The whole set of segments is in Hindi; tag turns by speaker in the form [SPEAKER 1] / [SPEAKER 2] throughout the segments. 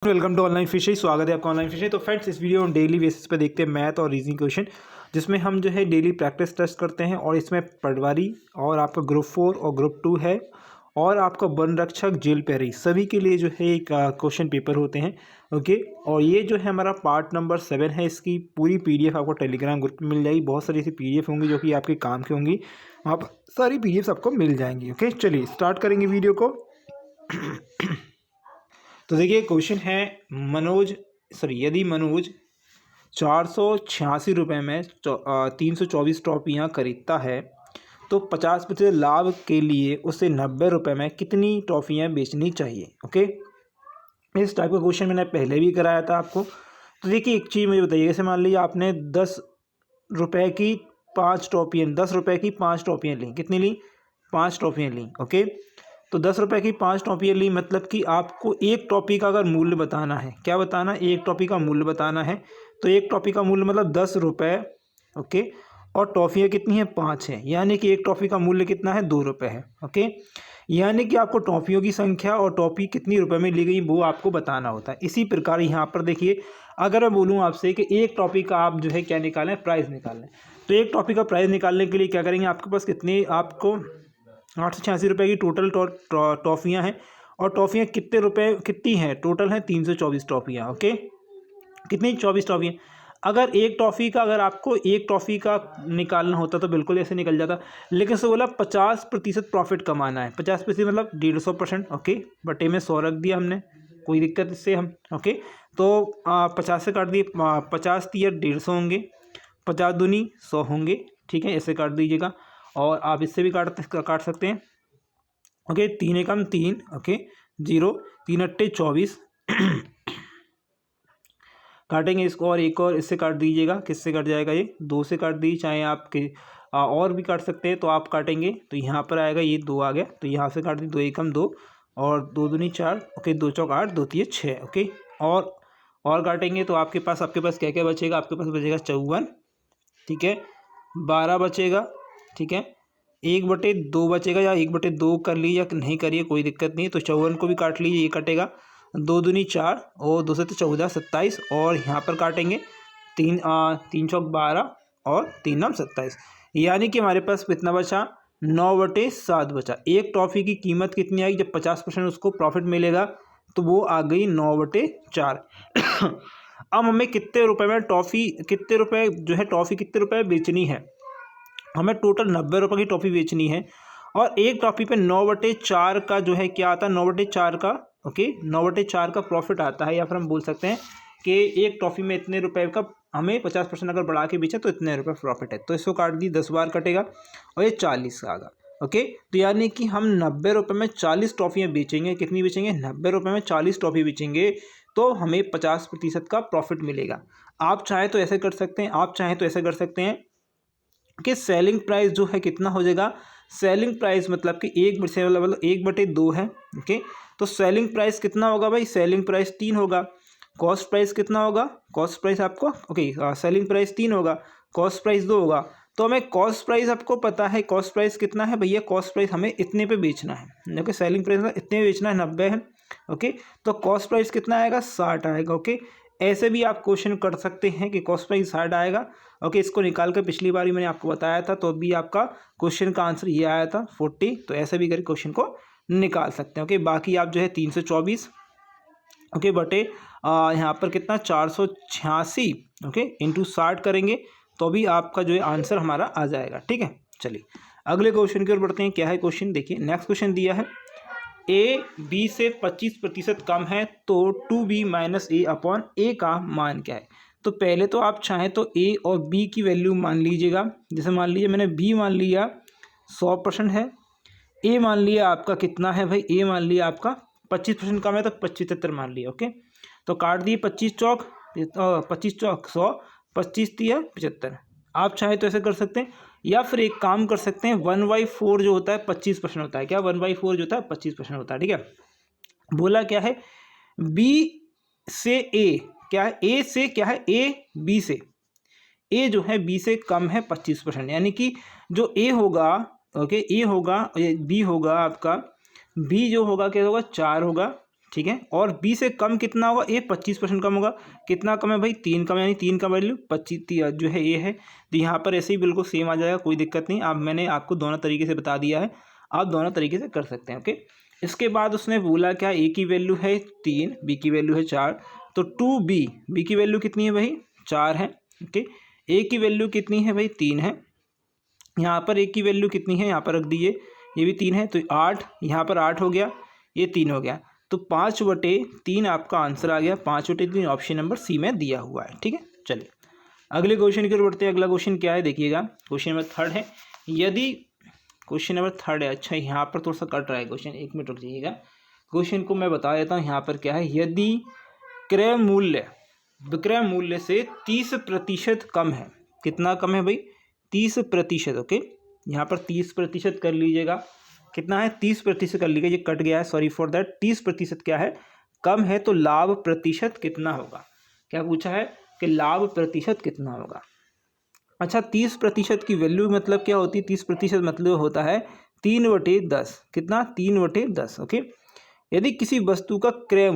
[SPEAKER 1] Welcome to online fishing. स्वागत है आपका ऑनलाइन फिशिंग। तो फ्रेंड्स, इस वीडियो में डेली बेसिस पे देखते हैं मैथ और रीजनिंग क्वेश्चन, जिसमें हम जो है डेली प्रैक्टिस टेस्ट करते हैं। और इसमें पटवारी और आपका ग्रुप 4 और ग्रुप 2 है, और आपका वन रक्षक, जेल पैरी, सभी के लिए जो है एक क्वेश्चन पेपर होते हैं। ओके, और ये जो है हमारा पार्ट नंबर 7 है। इसकी पूरी PDF आपको टेलीग्राम ग्रुप में मिल जाएगी। बहुत सारी ऐसी PDF होंगी जो कि आपके काम की होंगी। आप सारी PDF आपको मिल जाएंगी। ओके, चलिए स्टार्ट करेंगे वीडियो को। तो देखिए, क्वेश्चन है यदि मनोज 486 रुपये में 324 टॉफियाँ खरीदता है, तो 50% लाभ के लिए उसे 90 रुपये में कितनी टॉफियाँ बेचनी चाहिए। ओके, इस टाइप का क्वेश्चन मैंने पहले भी कराया था आपको। तो देखिए, एक चीज़ मुझे बताइए, जैसे मान लीजिए आपने 10 रुपये की 5 टॉफियाँ 10 रुपये की 5 टॉफियाँ ली। कितनी ली? 5 टॉफियाँ ली। ओके, तो 10 रुपये की 5 टॉफियाँ ली, मतलब कि आपको एक टॉफी का अगर मूल्य बताना है, क्या बताना है? एक टॉफी का मूल्य बताना है। तो एक टॉफी का मूल्य मतलब 10 रुपये। ओके, और टॉफियाँ कितनी हैं? 5 हैं, यानी कि एक टॉफी का मूल्य कितना है? 2 रुपये है। ओके, यानी कि आपको टॉफियों की संख्या और टॉफी कितनी रुपए में ली गई वो आपको बताना होता है। इसी प्रकार यहाँ पर देखिए, अगर मैं बोलूँ आपसे कि एक टॉफी का आप जो है क्या निकालें? प्राइस निकालें। तो एक टॉफी का प्राइस निकालने के लिए क्या करेंगे? आपके पास कितनी, आपको 886 रुपये की टोटल टॉफियाँ हैं। और टॉफियाँ कितने रुपए कितनी हैं? टोटल हैं 324 टॉफियाँ। ओके, कितनी? 24 टॉफियाँ। अगर एक टॉफ़ी का, अगर आपको एक टॉफ़ी का निकालना होता तो बिल्कुल ऐसे निकल जाता, लेकिन उससे बोला 50% प्रॉफिट कमाना है। 50% मतलब 150%। ओके, बटे में 100 रख दिया हमने, कोई दिक्कत इससे हम। ओके, तो 50 से काट दिए, 50 तिया 150 होंगे, 50 दूनी 100 होंगे। ठीक है, ऐसे काट दीजिएगा। और आप इससे भी काट सकते हैं। ओके, 3 एकम 3। ओके, 0, 3 अट्टे 24 काटेंगे इसको, और एक और इससे काट दीजिएगा। किससे कट जाएगा? ये 2 से काट दीजिए, चाहे आपके और भी काट सकते हैं। तो आप काटेंगे तो यहाँ पर आएगा, ये 2 आ गया, तो यहाँ से काट दी। 2 एकम 2 और 2 दूनी 4। ओके, 2 चौक 8, 2 तिये 6। ओके, और काटेंगे तो आपके पास क्या क्या बचेगा? आपके पास बचेगा 54। ठीक है, 12 बचेगा। ठीक है, 1/2 बचेगा, या 1/2 कर लीजिए या नहीं करिए, कोई दिक्कत नहीं। तो 54 को भी काट लीजिए, ये कटेगा। 2 दूनी 4 और 2 से 14, 27। और यहाँ पर काटेंगे 3 चौक 12 और 3 नाम 27, यानी कि हमारे पास कितना बचा? 9/7 बचा। एक टॉफ़ी की कीमत कितनी आएगी? जब 50% उसको प्रॉफिट मिलेगा तो वो आ गई 9/4। अब हमें कितने रुपए में टॉफ़ी, कितने रुपए जो है टॉफ़ी कितने रुपए बेचनी है? हमें टोटल 90 रुपये की टॉफ़ी बेचनी है। और एक टॉफ़ी पे 9/4 का जो है क्या आता है? 9/4 का, ओके, 9/4 का प्रॉफिट आता है। या फिर हम बोल सकते हैं कि एक टॉफ़ी में इतने रुपए का, हमें 50% अगर बढ़ा के बेचे तो इतने रुपए प्रॉफिट है। तो इसको काट दी, 10 बार कटेगा और ये 40 का आएगा। ओके, तो यानी कि हम 90 रुपये में 40 टॉफ़ियाँ बेचेंगे। कितनी बेचेंगे? 90 रुपये में 40 टॉफ़ी बेचेंगे, तो हमें 50% का प्रॉफिट मिलेगा। आप चाहें तो ऐसे कर सकते हैं, आप चाहें तो ऐसे कर सकते हैं कि सेलिंग प्राइस जो है कितना हो जाएगा? सेलिंग प्राइस मतलब कि 1/2 है। ओके, तो सेलिंग प्राइस कितना होगा भाई? सेलिंग प्राइस 3 होगा। कॉस्ट प्राइस कितना होगा? कॉस्ट प्राइस आपको, ओके, सेलिंग प्राइस 3 होगा, कॉस्ट प्राइस 2 होगा। तो हमें कॉस्ट प्राइस, आपको पता है कॉस्ट प्राइस कितना है भैया? कॉस्ट प्राइस हमें इतने पे बेचना है। ओके, सेलिंग प्राइस इतने बेचना है, 90 है। ओके, तो कॉस्ट प्राइस कितना आएगा? 60 आएगा। ओके, ऐसे भी आप क्वेश्चन कर सकते हैं कि कॉस्ट प्राइस 60 आएगा। ओके, इसको निकाल कर पिछली बार ही मैंने आपको बताया था, तो अभी आपका क्वेश्चन का आंसर ये आया था 40। तो ऐसे भी करके क्वेश्चन को निकाल सकते हैं। ओके, बाकी आप जो है 324, ओके, बटे यहाँ पर कितना? 486, ओके, इंटू 60 करेंगे तो भी आपका जो है आंसर हमारा आ जाएगा। ठीक है, चलिए अगले क्वेश्चन की ओर बढ़ते हैं। क्या है क्वेश्चन? देखिए, नेक्स्ट क्वेश्चन दिया है, ए बी से 25% कम है, तो 2b - a/a का मान क्या है? तो पहले तो आप चाहें तो a और b की वैल्यू मान लीजिएगा। जैसे मान लीजिए मैंने b मान लिया 100% है, a मान लिया आपका कितना है भाई? a मान लिया आपका 25% कम है, तो 75 मान लिया। ओके, तो काट दिए 25 चौक 100, 25 तिया 75। आप चाहे तो ऐसे कर सकते हैं, या फिर एक काम कर सकते हैं, 1/4 जो होता है 25% होता है। क्या? 1/4 जो होता है 25% होता है। ठीक है, बोला क्या है? बी से ए, क्या है? ए से क्या है? ए बी से, ए जो है बी से कम है 25%, यानी कि जो ए होगा, ओके, ए होगा, बी होगा आपका, बी जो होगा क्या होगा? 4 होगा। ठीक है। और बी से कम कितना होगा, ए 25% कम होगा। कितना कम है भाई, 3 कम, यानी 3 का वैल्यू 25 जो है ये है। तो यहाँ पर ऐसे ही बिल्कुल सेम आ जाएगा, कोई दिक्कत नहीं। अब मैंने आपको दोनों तरीके से बता दिया है, आप दोनों तरीके से कर सकते हैं। ओके, इसके बाद उसने बोला क्या, ए की वैल्यू है 3, बी की वैल्यू है 4, तो 2b, बी की वैल्यू कितनी है भाई 4 है। ओके, ए की वैल्यू कितनी है भाई 3 है। यहाँ पर ए की वैल्यू कितनी है, यहाँ पर रख दीजिए, ये भी 3 है, तो 8, यहाँ पर 8 हो गया, ये 3 हो गया, तो 5/3 आपका आंसर आ गया। 5/3 ऑप्शन नंबर सी में दिया हुआ है। ठीक है, चलिए अगले क्वेश्चन की ओर बढ़ते हैं। अगला क्वेश्चन क्या है देखिएगा, क्वेश्चन नंबर 3 है। यदि क्वेश्चन नंबर 3 है, अच्छा यहाँ पर थोड़ा सा कट रहा है क्वेश्चन, 1 मिनट रुक जाइएगा, क्वेश्चन को मैं बता देता हूँ। यहाँ पर क्या है, यदि क्रय मूल्य विक्रय मूल्य से 30% कम है, कितना कम है भाई 30%। ओके, यहाँ पर 30% कर लीजिएगा, कितना है 30% कर लीजिएगा, ये कट गया है, सॉरी फॉर दैट। 30% क्या है, कम है, तो लाभ प्रतिशत कितना होगा। क्या पूछा है कि लाभ प्रतिशत कितना होगा। अच्छा, 30% की वैल्यू मतलब क्या होती है, 30% मतलब होता है 3/10, कितना 3/10। ओके, यदि किसी वस्तु का क्रय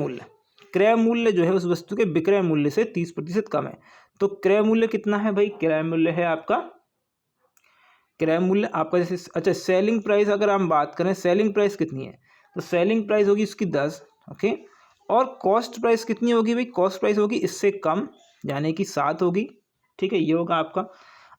[SPEAKER 1] मूल्य जो है उस वस्तु के विक्रय मूल्य से 30% कम है, तो क्रय मूल्य कितना है भाई, क्रय मूल्य है आपका, क्रय मूल्य आपका जैसे, अच्छा सेलिंग प्राइस अगर हम बात करें, सेलिंग प्राइस कितनी है, तो सेलिंग प्राइस होगी इसकी 10। ओके, और कॉस्ट प्राइस कितनी होगी भाई, कॉस्ट प्राइस होगी इससे कम, यानी कि 7 होगी। ठीक है, ये होगा आपका।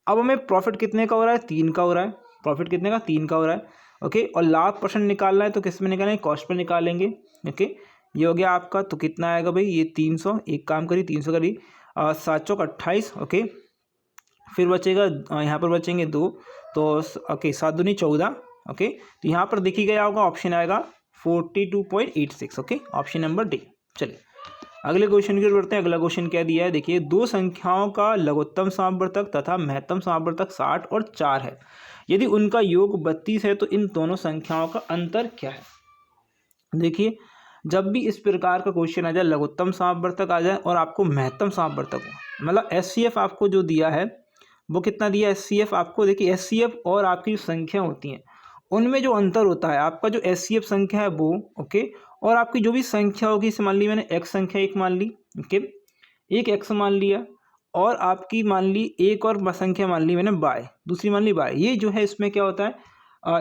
[SPEAKER 1] अब हमें प्रॉफिट कितने का हो रहा है, 3 का हो रहा है, प्रॉफिट कितने का 3 का हो रहा है। ओके, और लाभ परसेंट निकालना है तो किस में निकालना है, कॉस्ट पर निकालेंगे। ओके, ये हो गया आपका, तो कितना आएगा भाई, ये 300, एक काम करिए 300 करिए, 7 चौक 28। ओके, फिर बचेगा यहाँ पर बचेंगे 2, तो ओके 7 दूनी 14। ओके, तो यहाँ पर देखिए क्या होगा, ऑप्शन आएगा 42.86। Okay, option number D. चलिए अगले क्वेश्चन की ओर बढ़ते हैं। अगला क्वेश्चन क्या दिया है देखिए, दो संख्याओं का लघुत्तम समापवर्तक तथा महत्तम समापवर्तक 60 और 4 है, यदि उनका योग 32 है तो इन दोनों संख्याओं का अंतर क्या है। देखिए, जब भी इस प्रकार का क्वेश्चन आ जाए, लघुत्तम समापवर्तक आ जाए और आपको महत्तम समापवर्तक हो, मतलब एचसीएफ आपको जो दिया है वो कितना दिया, एचसीएफ आपको, देखिए एचसीएफ और आपकी संख्या होती हैं उनमें जो अंतर होता है, आपका जो एचसीएफ संख्या है वो, ओके, और आपकी जो भी संख्या होगी, इसे मान ली मैंने एक्स संख्या एक मान ली, ओके, एक एक्स मान लिया, और आपकी मान ली एक और संख्या मान ली मैंने वाई, दूसरी मान ली वाई। ये जो है इसमें क्या होता है,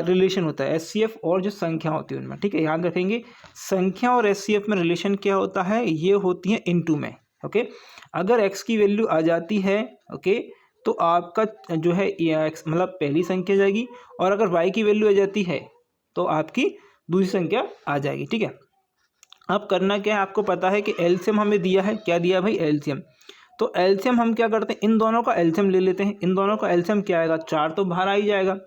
[SPEAKER 1] रिलेशन होता है एचसीएफ और जो संख्या होती है उनमें। ठीक है, याद रखेंगे संख्या और एचसीएफ में रिलेशन क्या होता है, ये होती है इनटू में। ओके, अगर एक्स की वैल्यू आ जाती है, ओके, तो आपका जो है एक्स मतलब पहली संख्या जाएगी, और अगर वाई की वैल्यू आ जाती है तो आपकी दूसरी संख्या आ जाएगी। ठीक है, अब करना क्या है, आपको पता है कि एलसीएम हमें दिया है, क्या दिया है भाई एलसीएम। तो एलसीएम हम क्या करते हैं, इन दोनों का एलसीएम ले लेते हैं। इन दोनों का एलसीएम क्या आएगा, 4 तो बाहर आ ही जाएगा,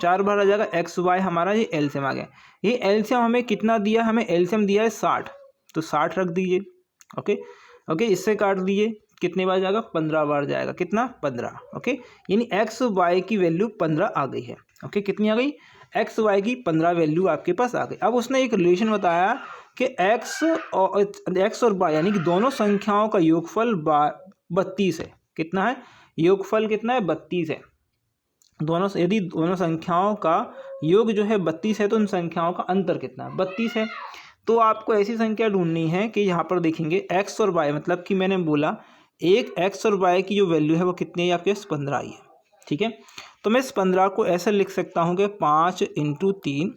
[SPEAKER 1] 4 बाहर आ जाएगा, एक्स वाई हमारा ये एलसीएम आ गया। ये एलसीएम हमें कितना दिया, हमें एलसीएम दिया है 60, तो 60 रख दीजिए। ओके ओके, इससे काट दीजिए, कितने बार जाएगा, 15 बार जाएगा, कितना 15। ओके, यानी एक्स वाई की वैल्यू 15 आ गई है। ओके, कितनी आ गई, एक्स वाई की 15 वैल्यू आपके पास आ गई। अब उसने एक रिलेशन बताया कि एक्स और वाई यानी कि दोनों संख्याओं का योगफल 32 है। कितना है, योगफल कितना है, 32 है। दोनों, यदि दोनों संख्याओं का योग जो है 32 है तो उन संख्याओं का अंतर कितना है, 32 है। तो आपको ऐसी संख्या ढूंढनी है कि यहाँ पर देखेंगे एक्स और वाई, मतलब कि मैंने बोला एक एक्स और वाई की जो वैल्यू है वो कितनी है आपके पास, 15 आई है। ठीक है, तो मैं इस 15 को ऐसे लिख सकता हूँ कि 5 × 3,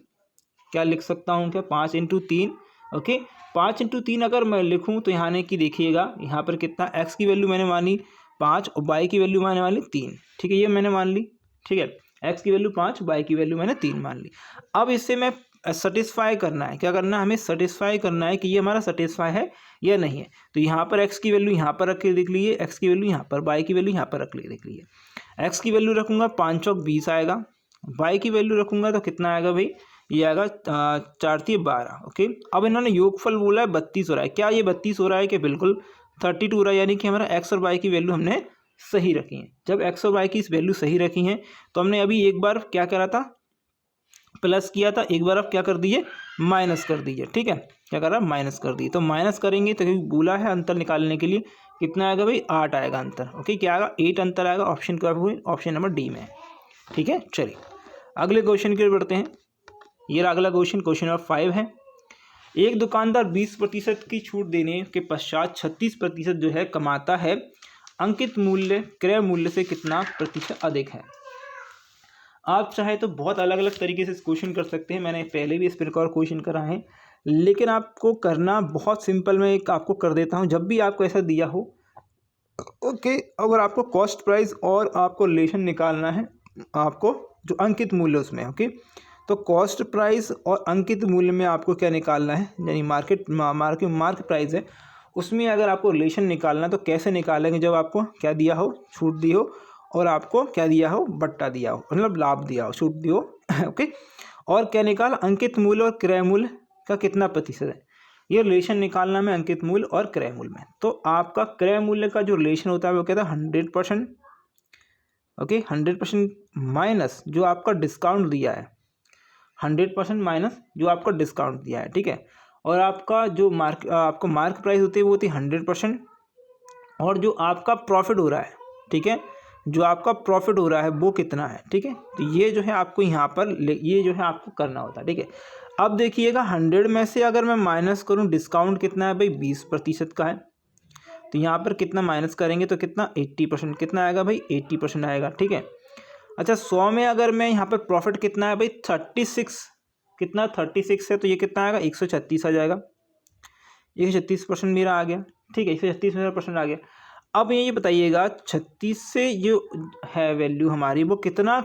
[SPEAKER 1] क्या लिख सकता हूँ क्या, 5 × 3। ओके, 5 × 3 अगर मैं लिखूँ तो यहाँ की देखिएगा, यहाँ पर कितना एक्स की वैल्यू मैंने मानी 5 और वाई की वैल्यू मैंने मान ली 3। ठीक है, ये मैंने मान ली। ठीक है, एक्स की वैल्यू 5, वाई की वैल्यू मैंने 3 मान ली। अब इससे मैं सेटिस्फाई करना है, क्या करना है हमें, सेटिस्फाई करना है कि ये हमारा सेटिस्फाई है या नहीं है। तो यहाँ पर एक्स की वैल्यू यहाँ पर रख के देख लीजिए, एक्स की वैल्यू यहाँ पर, वाई की वैल्यू यहाँ पर रख ली देख लीजिए। एक्स की वैल्यू रखूँगा 5 चौक 20 आएगा, वाई की वैल्यू रखूँगा तो कितना आएगा भाई, ये आएगा 4 × 12। ओके, अब इन्होंने योगफल बोला है 32 हो रहा है, क्या ये 32 हो रहा है कि बिल्कुल 32 हो रहा है, यानी कि हमारा एक्स और वाई की वैल्यू हमने सही रखी है। जब एक्स और वाई की इस वैल्यू सही रखी हैं तो हमने अभी एक बार क्या करा था, प्लस किया था, एक बार अब क्या कर दीजिए, माइनस कर दीजिए। ठीक है, क्या कर रहा है, माइनस कर दिए। तो माइनस करेंगे तो बोला है अंतर निकालने के लिए कितना आएगा भाई, 8 आएगा अंतर। ओके, क्या आएगा, 8 अंतर आएगा। ऑप्शन क्या हुए, ऑप्शन नंबर डी में है। ठीक है, चलिए अगले क्वेश्चन की ओर बढ़ते हैं। ये अगला क्वेश्चन, क्वेश्चन नंबर 5 है। एक दुकानदार 20% की छूट देने के पश्चात 36% जो है कमाता है, अंकित मूल्य क्रय मूल्य से कितना प्रतिशत अधिक है। आप चाहे तो बहुत अलग अलग तरीके से इस क्वेश्चन कर सकते हैं, मैंने पहले भी इस प्रकार क्वेश्चन करा है, लेकिन आपको करना बहुत सिंपल, मैं एक आपको कर देता हूँ। जब भी आपको ऐसा दिया हो, ओके, अगर आपको कॉस्ट प्राइस और आपको रिलेशन निकालना है, आपको जो अंकित मूल्य उसमें, ओके, तो कॉस्ट प्राइस और अंकित मूल्य में आपको क्या निकालना है, यानी मार्क प्राइस है, उसमें अगर आपको रिलेशन निकालना है तो कैसे निकालेंगे, जब आपको क्या दिया हो, छूट दी हो, और आपको क्या दिया हो, बट्टा दिया हो, मतलब लाभ दिया हो, छूट दी हो ओके, और क्या निकाल, अंकित मूल्य और क्रय मूल्य का कितना प्रतिशत है, ये रिलेशन निकालना में अंकित मूल्य और क्रय मूल्य में। तो आपका क्रय मूल्य का जो रिलेशन होता है वो कहता है 100%, ओके, 100% माइनस जो आपका डिस्काउंट दिया है, 100% माइनस जो आपका डिस्काउंट दिया है, ठीक है। और आपका जो आपको मार्क प्राइस होती है वो होती है 100%, और जो आपका प्रॉफिट हो रहा है, ठीक है, जो आपका प्रॉफिट हो रहा है वो कितना है, ठीक है। तो ये जो है आपको यहाँ पर ये जो है आपको करना होता है, ठीक है। अब देखिएगा 100 में से अगर मैं माइनस करूँ, डिस्काउंट कितना है भाई, 20% का है, तो यहाँ पर कितना माइनस करेंगे तो कितना 80%, कितना आएगा भाई 80% आएगा, ठीक है। अच्छा 100 में अगर मैं यहाँ पर प्रॉफिट कितना है भाई 36, कितना 36 है, तो ये कितना आएगा 136 आ जाएगा, 136% मेरा आ गया, ठीक है, 136% आ गया। अब ये बताइएगा 36 से जो है वैल्यू हमारी वो कितना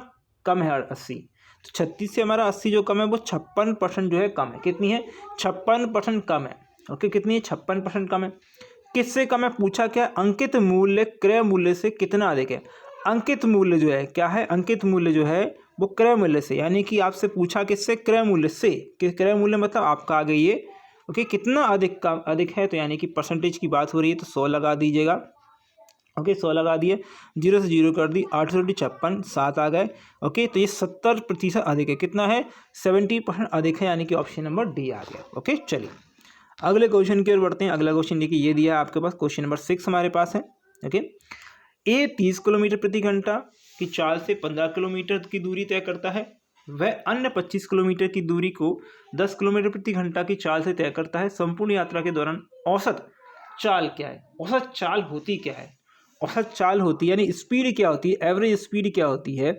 [SPEAKER 1] कम है, 80, तो 36 से हमारा 80 जो कम है वो 56% जो है कम है, कितनी है 56% कम है, ओके, कितनी है 56% कम है। किससे कम है पूछा, क्या अंकित मूल्य क्रय मूल्य से कितना अधिक है। अंकित मूल्य जो है क्या है, अंकित मूल्य जो है वो क्रय मूल्य से, यानी कि आपसे पूछा किससे, क्रय मूल्य से, कि क्रय मूल्य मतलब आपका आ गई ये, ओके, कितना अधिक है, तो यानी कि परसेंटेज की बात हो रही है तो 100 लगा दीजिएगा, ओके, 100 लगा दिए, 0 से 0 कर दी, 8 से 56, 7 आ गए, ओके, तो ये 70% अधिक है, कितना है 70% अधिक है, यानी कि ऑप्शन नंबर डी आ गया, ओके। चलिए अगले क्वेश्चन की ओर बढ़ते हैं। अगला क्वेश्चन देखिए, ये दिया है आपके पास, क्वेश्चन नंबर 6 हमारे पास है, ओके। ए 30 किलोमीटर प्रति घंटा की चाल से 15 किलोमीटर की दूरी तय करता है, वह अन्य 25 किलोमीटर की दूरी को 10 किलोमीटर प्रति घंटा की चाल से तय करता है। संपूर्ण यात्रा के दौरान औसत चाल क्या है, औसत चाल होती क्या है, औसत चाल होती है यानी स्पीड क्या होती है, एवरेज स्पीड क्या होती है,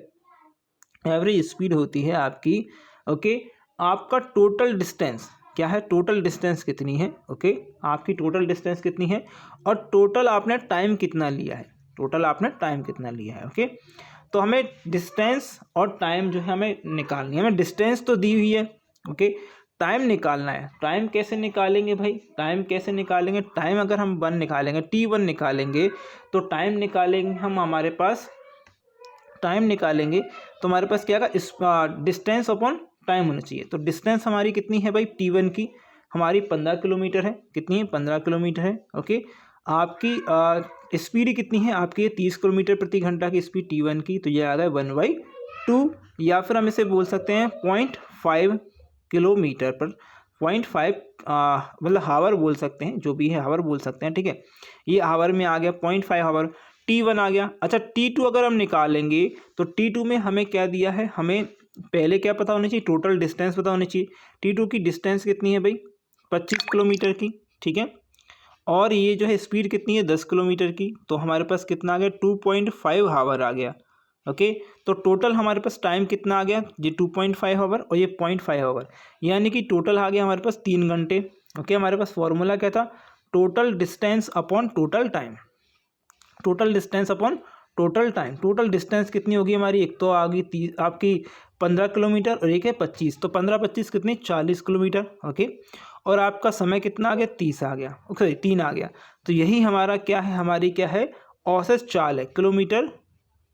[SPEAKER 1] एवरेज स्पीड होती है आपकी, ओके, आपका टोटल डिस्टेंस क्या है, टोटल डिस्टेंस कितनी है, ओके, आपकी टोटल डिस्टेंस कितनी है, और टोटल आपने टाइम कितना लिया है, टोटल आपने टाइम कितना लिया है, ओके। तो हमें डिस्टेंस और टाइम जो है हमें निकालनी है, हमें डिस्टेंस तो दी हुई है, ओके, टाइम निकालना है। टाइम कैसे निकालेंगे भाई, टाइम कैसे निकालेंगे, टाइम अगर हम 1 निकालेंगे, T1 निकालेंगे, तो टाइम निकालेंगे हम, हमारे पास टाइम निकालेंगे तो हमारे पास क्या आएगा, डिस्टेंस अपॉन टाइम होना चाहिए। तो डिस्टेंस हमारी कितनी है भाई, T1 की हमारी 15 किलोमीटर है, कितनी है 15 किलोमीटर है, ओके। आपकी स्पीड कितनी है, आपकी 30 किलोमीटर प्रति घंटा की स्पीड T1 की, तो ये आ गया 1/2, या फिर हम इसे बोल सकते हैं 0.5 किलोमीटर पर, 0.5 मतलब हावर बोल सकते हैं, जो भी है हावर बोल सकते हैं, ठीक है। ये हावर में आ गया 0.5 हावर, T1 आ गया। अच्छा T2 अगर हम निकालेंगे तो T2 में हमें क्या दिया है, हमें पहले क्या पता होना चाहिए, टोटल डिस्टेंस पता होनी चाहिए। T2 की डिस्टेंस कितनी है भाई 25 किलोमीटर की, ठीक है, और ये जो है स्पीड कितनी है 10 किलोमीटर की, तो हमारे पास कितना आ गया 2.5 हावर आ गया, ओके। तो टोटल हमारे पास टाइम कितना आ गया, ये 2.5 हावर और ये 0.5 हावर, यानी कि टोटल आ गया हमारे पास 3 घंटे, ओके। हमारे पास फॉर्मूला क्या था, total distance upon total time, total distance upon total time. Total distance कितनी होगी हमारी, एक तो आ गई आपकी 15 किलोमीटर और एक है 25, तो 15-25 कितनी 40 किलोमीटर, ओके। और आपका समय कितना आ गया 30 आ गया, ओके 3 आ गया। तो यही हमारा क्या है, हमारी क्या है औसत चाल है, किलोमीटर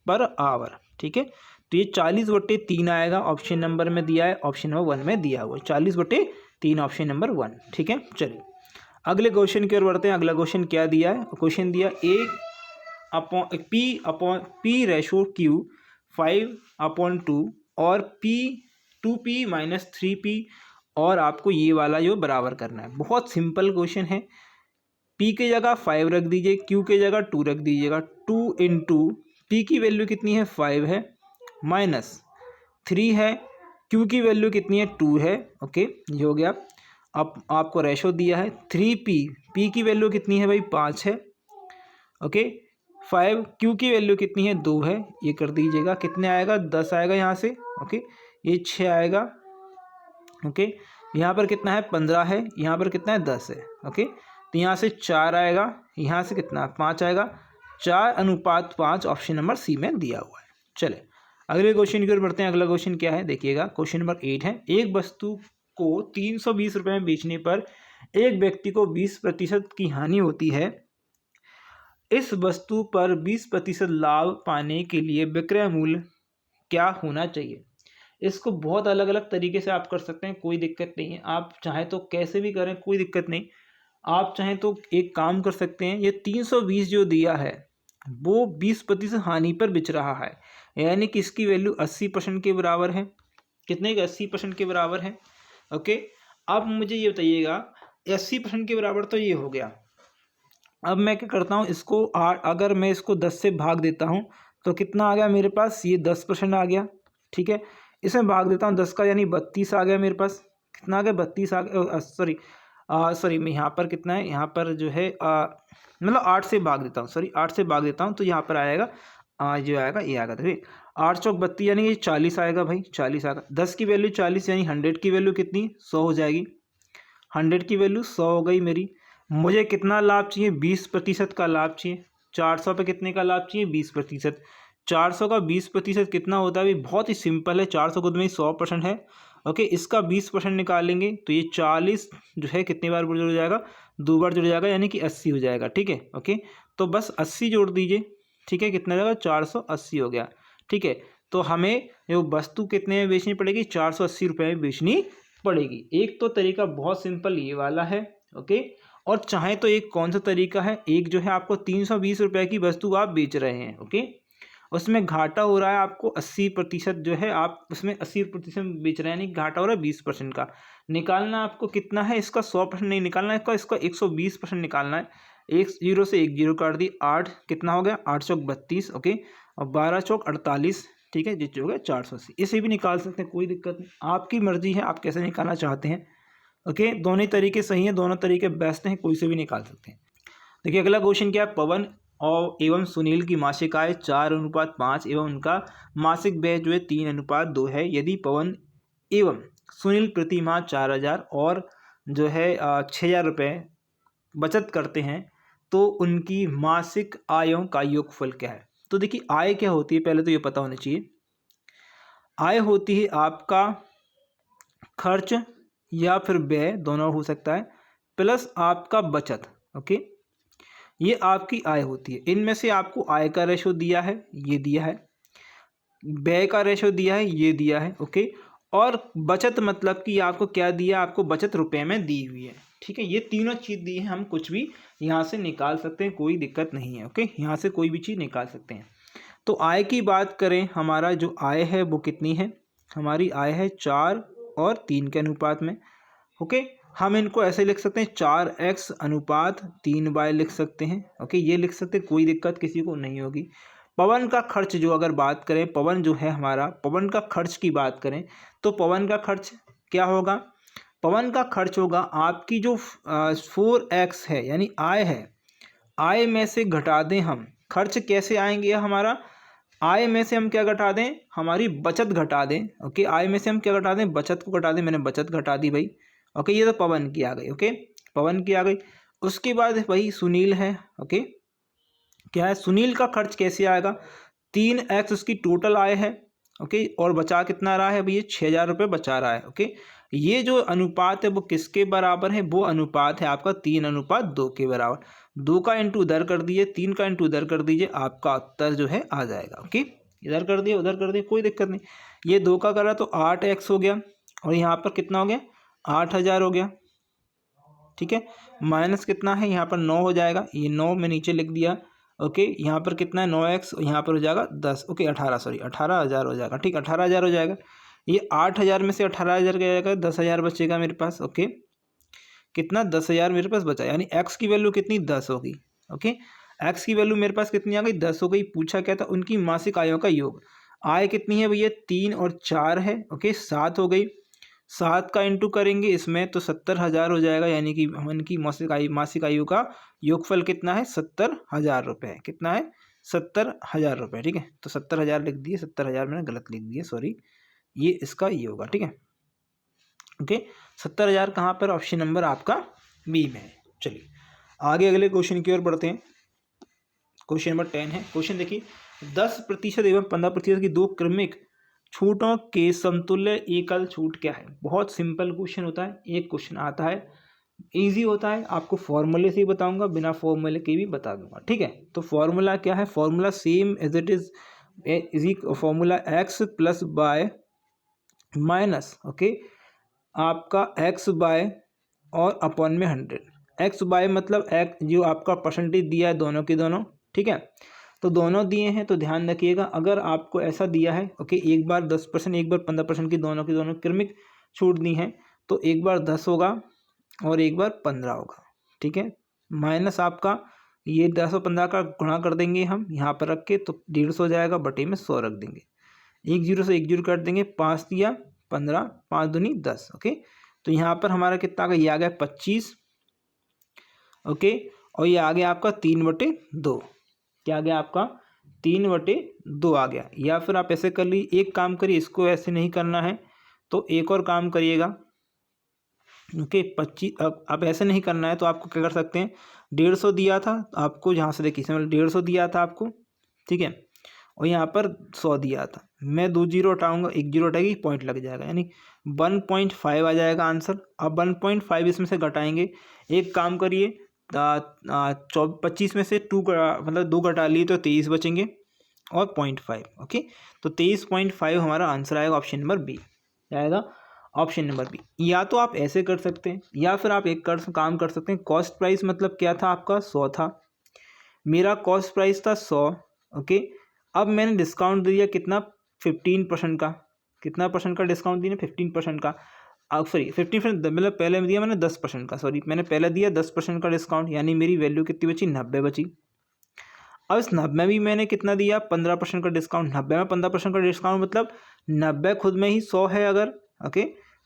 [SPEAKER 1] पर आवर, ठीक है। तो ये 40/3 आएगा, ऑप्शन नंबर में दिया है, ऑप्शन नंबर 1 में दिया हुआ है 40/3, ऑप्शन नंबर 1, ठीक है। चलिए अगले क्वेश्चन की ओर बढ़ते हैं। अगला क्वेश्चन क्या दिया है, क्वेश्चन दिया P/Q 5/2 और P/2P - 3P, और आपको ये वाला जो बराबर करना है। बहुत सिंपल क्वेश्चन है, P की जगह 5 रख दीजिए, Q की जगह 2 रख दीजिएगा, 2 इंटू P की वैल्यू कितनी है 5 है, -3 है, Q की वैल्यू कितनी है 2 है, ओके, ये हो गया। अब आपको रेशो दिया है 3p, p की वैल्यू कितनी है भाई 5 है, ओके। 5 q की वैल्यू कितनी है 2 है, ये कर दीजिएगा। कितने आएगा 10 आएगा यहाँ से, ओके। ये 6 आएगा, ओके। यहाँ पर कितना है 15 है, यहाँ पर कितना है 10 है, ओके। तो यहाँ से 4 आएगा, यहाँ से कितना 5 आएगा, 4:5 ऑप्शन नंबर सी में दिया हुआ है। चले अगले क्वेश्चन की ओर बढ़ते हैं। अगला क्वेश्चन क्या है देखिएगा, क्वेश्चन नंबर 8 है। एक वस्तु को 320 रुपये में बेचने पर एक व्यक्ति को 20% की हानि होती है। इस वस्तु पर 20% लाभ पाने के लिए विक्रय मूल्य क्या होना चाहिए। इसको बहुत अलग अलग तरीके से आप कर सकते हैं, कोई दिक्कत नहीं है। आप चाहें तो कैसे भी करें, कोई दिक्कत नहीं। आप चाहें तो एक काम कर सकते हैं, ये 320 जो दिया है वो 20% हानि पर बिच रहा है, यानी कि इसकी वैल्यू 80% के बराबर है। कितने का 80% के बराबर है, ओके। अब मुझे ये बताइएगा 80% के बराबर तो ये हो गया। अब मैं क्या करता हूँ, इसको अगर मैं इसको 10 से भाग देता हूँ तो कितना आ गया मेरे पास, ये 10% आ गया, ठीक है। इसमें भाग देता हूँ 10 का, यानी 32 आ गया मेरे पास। कितना आ गया 32 आ गया, सॉरी मैं यहाँ पर कितना है, यहाँ पर जो है मतलब 8 से भाग देता हूँ, सॉरी 8 से भाग देता हूँ तो यहाँ पर आएगा जो आएगा ये आएगा, देखिए 8 चौक 32 यानी ये 40 आएगा भाई, 40 आएगा। 10 की वैल्यू 40 यानी 100 की वैल्यू कितनी 100 हो जाएगी, 100 की वैल्यू 100 हो गई मेरी। मुझे कितना लाभ चाहिए 20% का लाभ चाहिए। 400 पे कितने का लाभ चाहिए 20%। 400 का 20% कितना होता है, बहुत ही सिंपल है, 400 खुद में ही 100% है, ओके। इसका 20% निकालेंगे तो ये 40 जो है कितनी बार जुड़ जाएगा, 2 बार जुड़ जाएगा, यानी कि 80 हो जाएगा, ठीक है, ओके। तो बस 80 जोड़ दीजिए, ठीक है, कितना जाएगा 480 हो गया, ठीक है। तो हमें जो वस्तु कितने में बेचनी पड़ेगी 480 रुपये में बेचनी पड़ेगी। एक तो तरीका बहुत सिंपल ये वाला है, ओके। और चाहे तो एक कौन सा तरीका है, एक जो है आपको 320 रुपये की वस्तु आप बेच रहे हैं, ओके, उसमें घाटा हो रहा है आपको 80% जो है, आप उसमें 80% बेच रहे हैं, यानी घाटा हो रहा है 20% का। निकालना आपको कितना है इसका 100% नहीं निकालना है, इसका 120% निकालना है। 1 0 से 1 0 काट दी, 8 कितना हो गया 8 चौक 32, ओके, और 12 चौक 48, ठीक है, जिससे हो गया 480। इसे भी निकाल सकते हैं, कोई दिक्कत नहीं, आपकी मर्जी है आप कैसे निकालना चाहते हैं, ओके। दोनों तरीके सही हैं, दोनों तरीके बेस्ट हैं, कोई से भी निकाल सकते हैं। देखिए अगला क्वेश्चन क्या है, पवन और एवं सुनील की मासिक आय 4:5 एवं उनका मासिक व्यय जो है 3:2 है। यदि पवन एवं सुनील प्रति माह 4000 और जो है 6000 रुपये बचत करते हैं तो उनकी मासिक आयों का योगफल क्या है। तो देखिए आय क्या होती है, पहले तो ये पता होना चाहिए। आय होती है आपका खर्च या फिर व्यय, दोनों हो सकता है, प्लस आपका बचत, ओके। ये आपकी आय होती है। इनमें से आपको आय का रेशो दिया है, ये दिया है, व्यय का रेशो दिया है, ये दिया है, ओके। और बचत मतलब कि आपको क्या दिया, आपको बचत रुपए में दी हुई है, ठीक है। ये तीनों चीज़ दी है, हम कुछ भी यहाँ से निकाल सकते हैं, कोई दिक्कत नहीं है, ओके। यहाँ से कोई भी चीज़ निकाल सकते हैं। तो आय की बात करें, हमारा जो आय है वो कितनी है, हमारी आय है 4 और 3 के अनुपात में, ओके। हम इनको ऐसे लिख सकते हैं 4x/3y लिख सकते हैं, ओके, ये लिख सकते हैं, कोई दिक्कत किसी को नहीं होगी। पवन का खर्च जो अगर बात करें, पवन जो है हमारा, पवन का खर्च की बात करें तो पवन का खर्च क्या होगा, पवन का खर्च होगा आपकी जो 4x है यानी आय है, आय में से घटा दें हम, खर्च कैसे आएंगे हमारा, आय में से हम क्या घटा दें, हमारी बचत घटा दें, ओके। आय में से हम क्या घटा दें, बचत को घटा दें, मैंने बचत घटा दी भाई, ओके। ये तो पवन की आ गई, ओके, पवन की आ गई। उसके बाद वही सुनील है, ओके, क्या है सुनील का खर्च कैसे आएगा, 3x उसकी टोटल आय है, ओके, और बचा कितना रहा है भैया 6000 रुपये बचा रहा है, ओके। ये जो अनुपात है वो किसके बराबर है, वो अनुपात है आपका 3:2 के बराबर। 2 का इंटू उधर कर दीजिए, 3 का इंटू उधर कर दीजिए, आपका उत्तर जो है आ जाएगा, ओके। इधर कर दिए उधर कर दिए, कोई दिक्कत नहीं। ये 2 का करा तो 8x हो गया, और यहाँ पर कितना हो गया 8000 हो गया, ठीक है। माइनस कितना है यहाँ पर 9 हो जाएगा, ये 9 में नीचे लिख दिया, ओके। यहाँ पर कितना है 9x, यहाँ पर हो जाएगा 10, ओके, 18,000 हो जाएगा, ठीक, 18,000 हो जाएगा। ये 8,000 में से 18,000 क्या जाएगा, 10,000 बचेगा मेरे पास, ओके। कितना 10,000 मेरे पास बचा, यानी x की वैल्यू कितनी 10 होगी, ओके। x की वैल्यू मेरे पास कितनी आ गई 10 हो गई। पूछा क्या था, उनकी मासिक आयों का योग। आय कितनी है भैया 3 और 4 है, ओके, 7 हो गई। 7 का इंटू करेंगे इसमें तो 70,000 हो जाएगा, यानी कि हमन की मासिक आयु का योगफल कितना है 70,000 रुपये है। कितना है 70,000 रुपये। ठीक है, तो 70,000 लिख दिए, 70,000 मैंने गलत लिख दिए, सॉरी, ये इसका ये होगा। ठीक है, ओके, 70,000 कहाँ पर, ऑप्शन नंबर आपका बी में है। चलिए आगे अगले क्वेश्चन की ओर बढ़ते हैं। क्वेश्चन नंबर 10 है। क्वेश्चन देखिए, 10% एवं 15% की दो क्रमिक छूटों के समतुल्य एकल छूट क्या है। बहुत सिंपल क्वेश्चन होता है, एक क्वेश्चन आता है, इजी होता है, आपको फॉर्मूले से ही बताऊंगा, बिना फॉर्मूले के भी बता दूंगा। ठीक है, तो फॉर्मूला क्या है, formula same as it is formula x plus by minus, okay, आपका एक्स बाय और अपॉन में 100। एक्स बाय मतलब एक्स जो आपका परसेंटेज दिया है दोनों के दोनों। ठीक है, तो दोनों दिए हैं, तो ध्यान रखिएगा, अगर आपको ऐसा दिया है, ओके, एक बार 10%, एक बार 15% की दोनों क्रमिक छूट दी है, तो एक बार 10 होगा और एक बार 15 होगा। ठीक है, माइनस आपका ये 10 और 15 का गुणा कर देंगे हम यहाँ पर रख के, तो 150 हो जाएगा, बटे में 100 रख देंगे, 1 0 से 1 0 काट देंगे, 5 दिया 15, 5 दूनी 10। ओके, तो यहाँ पर हमारा कितना आ गया, ये आ गया 25। ओके, और ये आ गया आपका 3/2। क्या आ गया आपका 3/2 आ गया। या फिर आप ऐसे कर लीजिए, एक काम करिए, इसको ऐसे नहीं करना है तो एक और काम करिएगा। ओके, 25, अब आप ऐसे नहीं करना है तो आपको क्या कर सकते हैं, 150 दिया था आपको, जहाँ से देखिए मतलब 150 दिया था आपको। ठीक है, और यहाँ पर 100 दिया था, मैं 2 0 हटाऊँगा, 1 0 हटाएगी, पॉइंट लग जाएगा, यानी 1.5 आ जाएगा आंसर। अब 1.5 इसमें से घटाएंगे, एक काम करिए, 25 में से 2 मतलब 2 घटा लिए तो 23 बचेंगे और 0.5। ओके, तो 23.5 हमारा आंसर आएगा, ऑप्शन नंबर बी आएगा, ऑप्शन नंबर बी। या तो आप ऐसे कर सकते हैं, या फिर आप एक काम कर सकते हैं, कॉस्ट प्राइस मतलब क्या था आपका 100 था, मेरा कॉस्ट प्राइस था 100। ओके, अब मैंने डिस्काउंट दिया कितना, 15% का। कितना परसेंट का डिस्काउंट दिया, 15% का, सॉरी 15% मतलब पहले दिया मैंने 10% का, सॉरी मैंने पहले दिया 10% का डिस्काउंट, यानी मेरी वैल्यू कितनी बची, 90 बची। अब इस 90 में भी मैंने कितना दिया, 15% का डिस्काउंट। 90 में 15% का डिस्काउंट मतलब 90 खुद में ही 100 है अगर, ओके,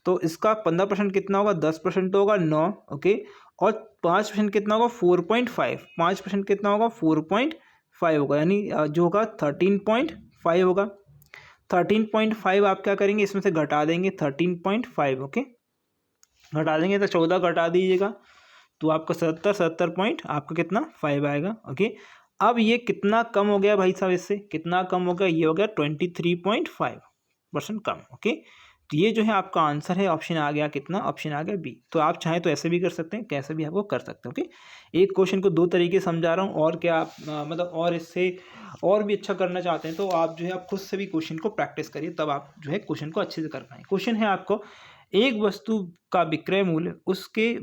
[SPEAKER 1] तो इसका 15% कितना होगा, 10% तो होगा 9। ओके, और 5% कितना होगा, 4.5। 5% कितना होगा, 4.5 होगा, यानी जो होगा 13.5 होगा। 13.5 आप क्या करेंगे, इसमें से घटा देंगे 13.5। ओके, घटा देंगे तो 14 घटा दीजिएगा, तो आपका 70 पॉइंट आपका कितना 5 आएगा। ओके, अब ये कितना कम हो गया भाई साहब, इससे कितना कम हो गया, ये हो गया 23.5% कम। ओके, तो ये जो है आपका आंसर है, ऑप्शन आ गया कितना, ऑप्शन आ गया बी। तो आप चाहें तो ऐसे भी कर सकते हैं, कैसे भी आपको कर सकते हैं। ओके, एक क्वेश्चन को 2 तरीके समझा रहा हूँ, और क्या आप मतलब और इससे और भी अच्छा करना चाहते हैं तो आप जो है आप खुद से भी क्वेश्चन को प्रैक्टिस करिए, तब आप जो है क्वेश्चन को अच्छे से कर पाएँ। क्वेश्चन है आपको, एक वस्तु का विक्रय मूल्य उसके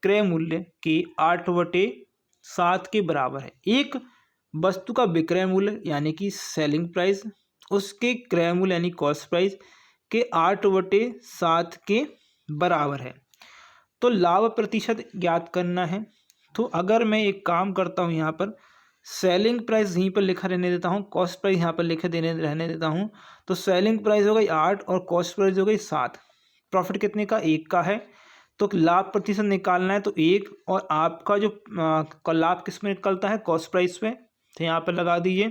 [SPEAKER 1] क्रय मूल्य के 8/7 के बराबर है। एक वस्तु का विक्रय मूल्य यानी कि सेलिंग प्राइस उसके क्रय मूल्य यानी कॉस्ट प्राइस के 8/7 के बराबर है, तो लाभ प्रतिशत ज्ञात करना है। तो अगर मैं एक काम करता हूँ, यहाँ पर सेलिंग प्राइस यहीं पर लिखा रहने देता हूँ, कॉस्ट प्राइस यहाँ पर लिखे रहने देता हूँ, तो सेलिंग प्राइस हो गई 8 और कॉस्ट प्राइस हो गई 7। प्रॉफिट कितने का, 1 का है, तो लाभ प्रतिशत निकालना है तो 1, और आपका जो लाभ किस में निकलता है, कॉस्ट प्राइस पे, तो यहाँ पर लगा दीजिए,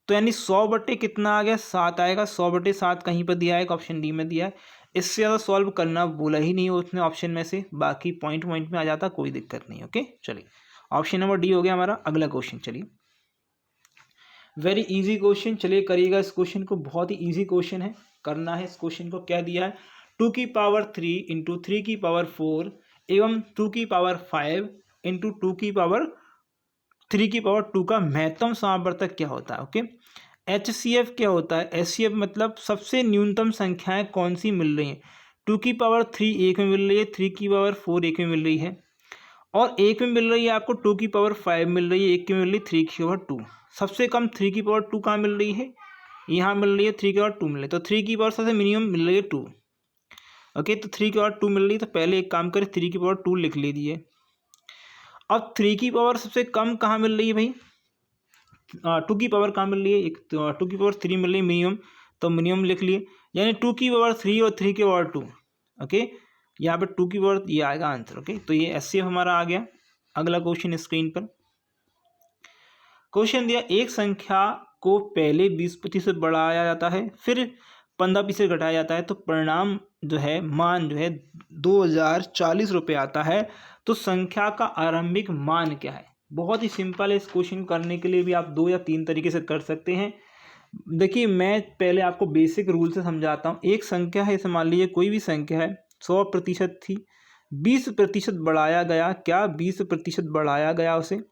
[SPEAKER 1] तो यानी 100 बटे कितना आ गया, 7 आएगा। 100/7 कहीं पर दिया है, ऑप्शन डी में दिया है। इससे ज़्यादा सॉल्व करना बोला ही नहीं उसने ऑप्शन में से, बाकी पॉइंट में आ जाता, कोई दिक्कत नहीं। ओके, चलिए ऑप्शन नंबर डी हो गया हमारा। अगला क्वेश्चन, चलिए वेरी इजी क्वेश्चन, चलिए करिएगा इस क्वेश्चन को, बहुत ही इजी क्वेश्चन है, करना है इस क्वेश्चन को। क्या दिया है, 2³ इंटू 3/4 एवं 2/5 इंटू 2/3 का महत्तम समावर्तक क्या होता है। ओके, HCF क्या होता है, HCF मतलब सबसे न्यूनतम संख्याएं कौन सी मिल रही हैं। 2/3 एक में मिल रही है, 3/4 एक में मिल रही है, और एक में मिल रही है आपको 2/5 मिल रही है, एक में मिल रही है 3/2। सबसे कम 3/2 कहाँ मिल रही है, यहाँ मिल रही है 3/2 मिल रही है, तो 3 सबसे मिनिमम मिल रही है 2। ओके, तो 3/2 मिल रही है, तो पहले एक काम करें 3/2 लिख लीजिए। अब 3 सबसे कम कहाँ मिल रही है भाई, 2 कहाँ मिल रही है, एक 2/3 मिल रही है मिनिमम, तो मिनिमम लिख लिए, यानी 2/3 और 3/2 ओके, यहाँ पर 2 की पावर ये आएगा आंसर। ओके, तो ये एचसीएफ हमारा आ गया। अगला क्वेश्चन स्क्रीन पर क्वेश्चन दिया, एक संख्या को पहले 20% बढ़ाया जाता है फिर 15% घटाया जाता है तो परिणाम जो है मान जो है 2040 रुपये आता है, तो संख्या का आरंभिक मान क्या है। बहुत ही सिंपल है, इस क्वेश्चन करने के लिए भी आप 2 या 3 तरीके से कर सकते हैं। देखिए मैं पहले आपको बेसिक रूल से समझाता हूँ। एक संख्या है, इसे मान लीजिए कोई भी संख्या है, 100% थी, 20% बढ़ाया गया, क्या 20% बढ़ाया गया उसे,